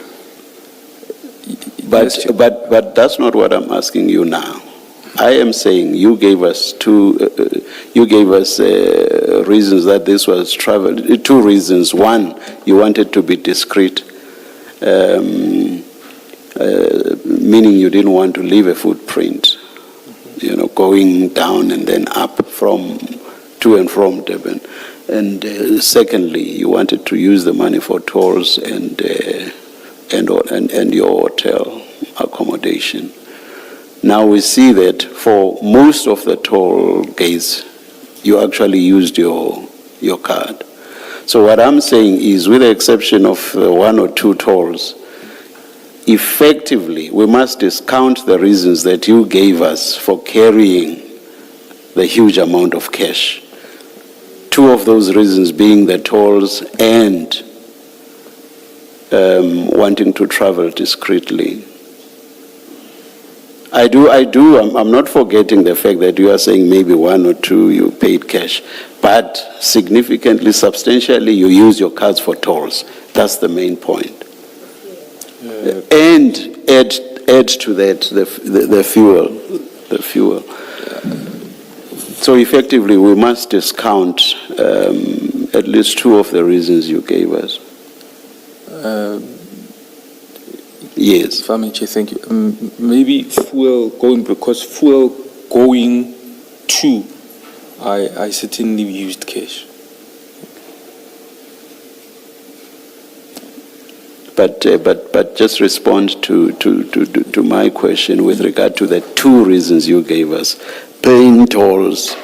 A: Yes,
B: but that's not what I'm asking you now. I am saying you gave us reasons that this was travel. 2 reasons. One, you wanted to be discreet, meaning you didn't want to leave a footprint, going down and then up to and from Durban. And secondly, you wanted to use the money for tolls and your hotel accommodation. Now we see that for most of the toll gates, you actually used your card. So what I'm saying is, with the exception of 1 or 2 tolls, effectively we must discount the reasons that you gave us for carrying the huge amount of cash. 2 of those reasons being the tolls and wanting to travel discreetly. I'm not forgetting the fact that you are saying maybe 1 or 2 you paid cash, but significantly, substantially, you use your cards for tolls. That's the main point. And add to that the fuel. So effectively, we must discount at least 2 of the reasons you gave us. Yes.
A: If I may, Chair, thank you. Maybe fuel going, because fuel going to, I certainly used cash.
B: But just respond to my question with regard to the 2 reasons you gave us: paying tolls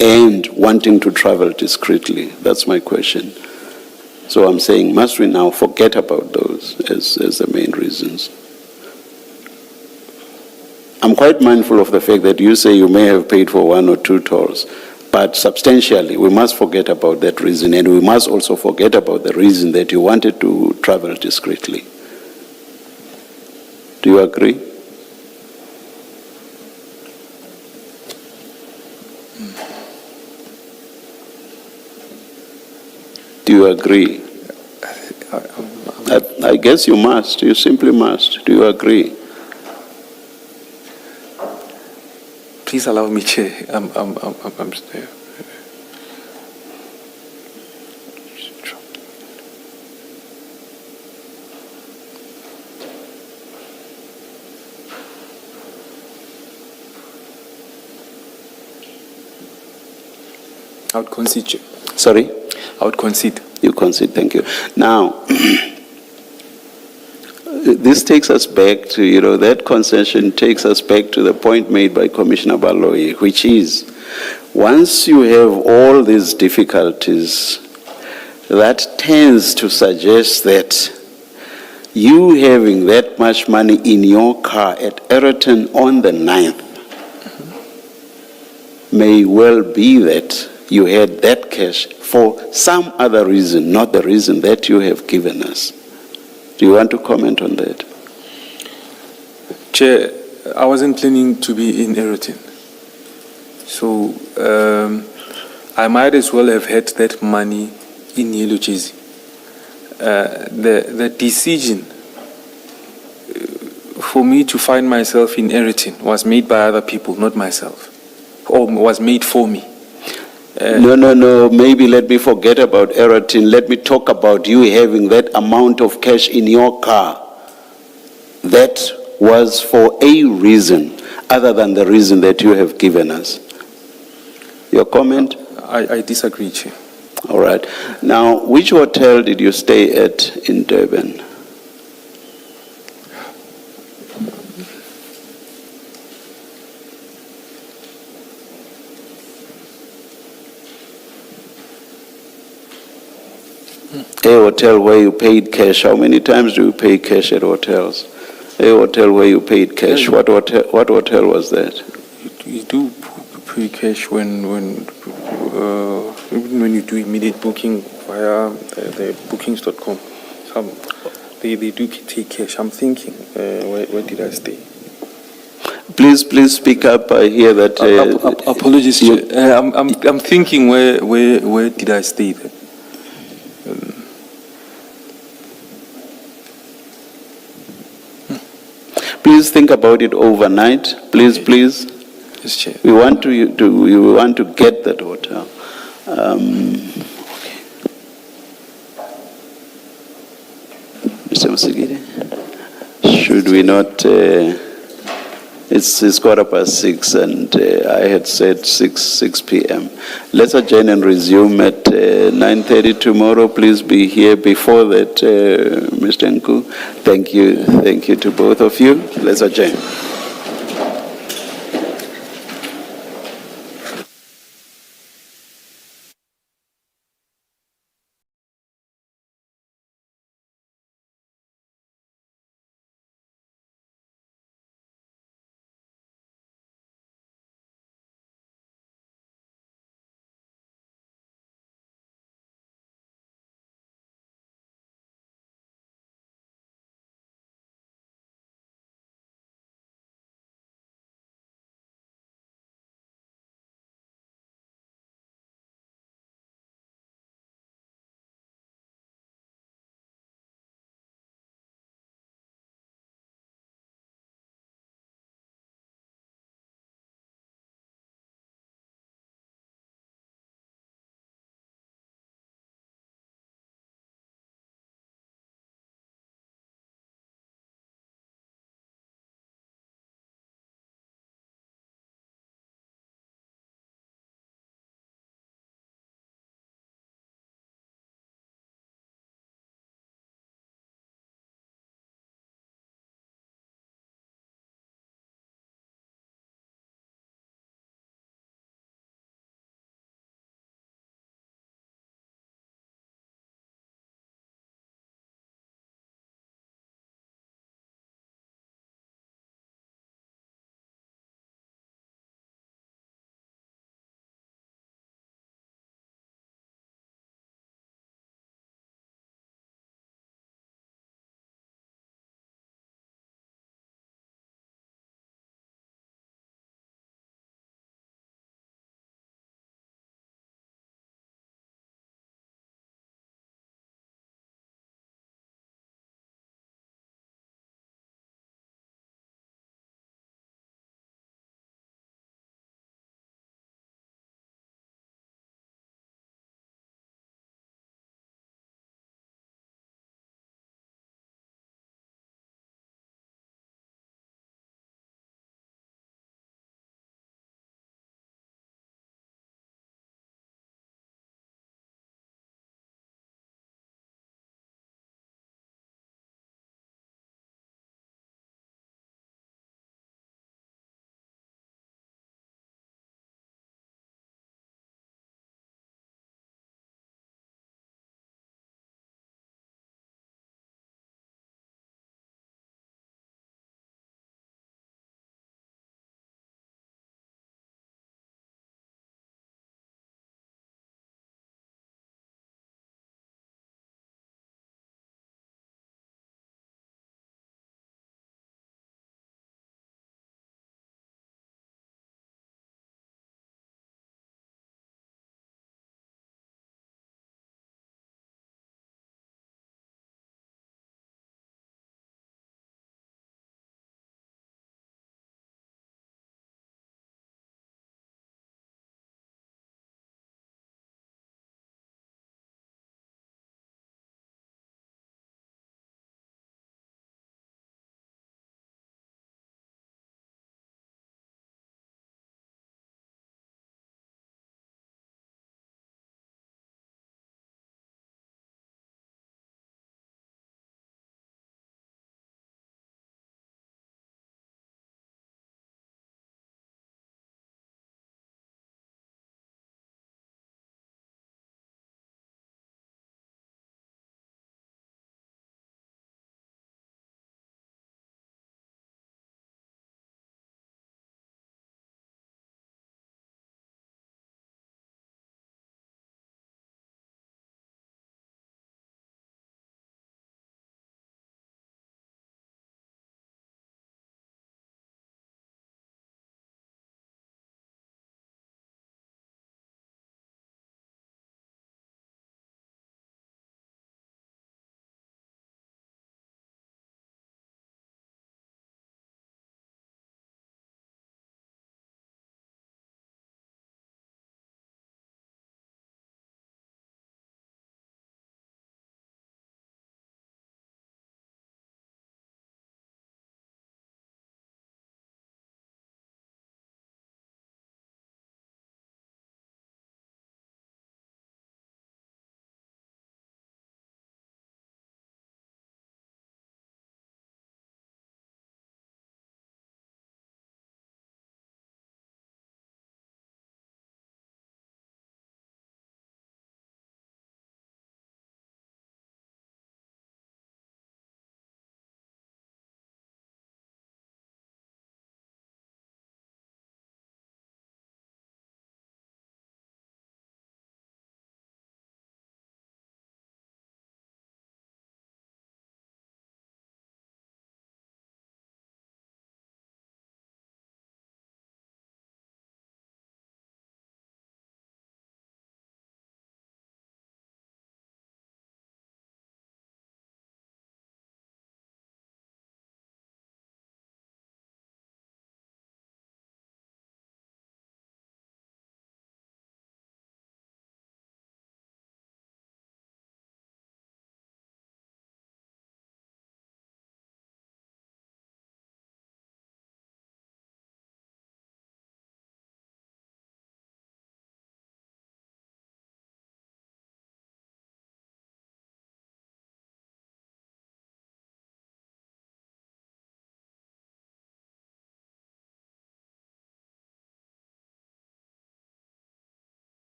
B: and wanting to travel discreetly. That's my question. So I'm saying, must we now forget about those as the main reasons? I'm quite mindful of the fact that you say you may have paid for 1 or 2 tolls, but substantially we must forget about that reason, and we must also forget about the reason that you wanted to travel discreetly. Do you agree? Do you agree? I guess you must. You simply must. Do you agree?
A: Please allow me, Chair. I would concede, Chair.
B: Sorry?
A: I would concede.
B: You concede, thank you. Now, this takes us back to, that concession takes us back to the point made by Commissioner Baloyi, which is, once you have all these difficulties, that tends to suggest that you having that much money in your car at Ayrton on the 9th may well be that you had that cash for some other reason, not the reason that you have given us. Do you want to comment on that?
A: Chair, I wasn't planning to be in Refuting. So I might as well have had that money in Yellow Jersey. The decision for me to find myself in Refuting was made by other people, not myself, or was made for me.
B: No. Maybe let me forget about Refuting. Let me talk about you having that amount of cash in your car. That was for a reason other than the reason that you have given us. Your comment?
A: I disagree, Chair.
B: All right. Now, which hotel did you stay at in Durban? A hotel where you paid cash, how many times do you pay cash at hotels? A hotel where you paid cash, what hotel was that?
A: You do pay cash when even when you do immediate booking via the bookings.com. They do take cash. I'm thinking, where did I stay?
B: Please speak up. I hear that.
A: Apologies, Chair. I'm thinking, where did I stay then?
B: Please think about it overnight. Please.
A: Yes, Chair.
B: We want to get that hotel. Mr. Musigiri, should we not? It's 6:15, and I had said 6 p.m. Let's adjourn and resume at 9:30 tomorrow. Please be here before that, Mr. Nku. Thank you to both of you. Let's adjourn.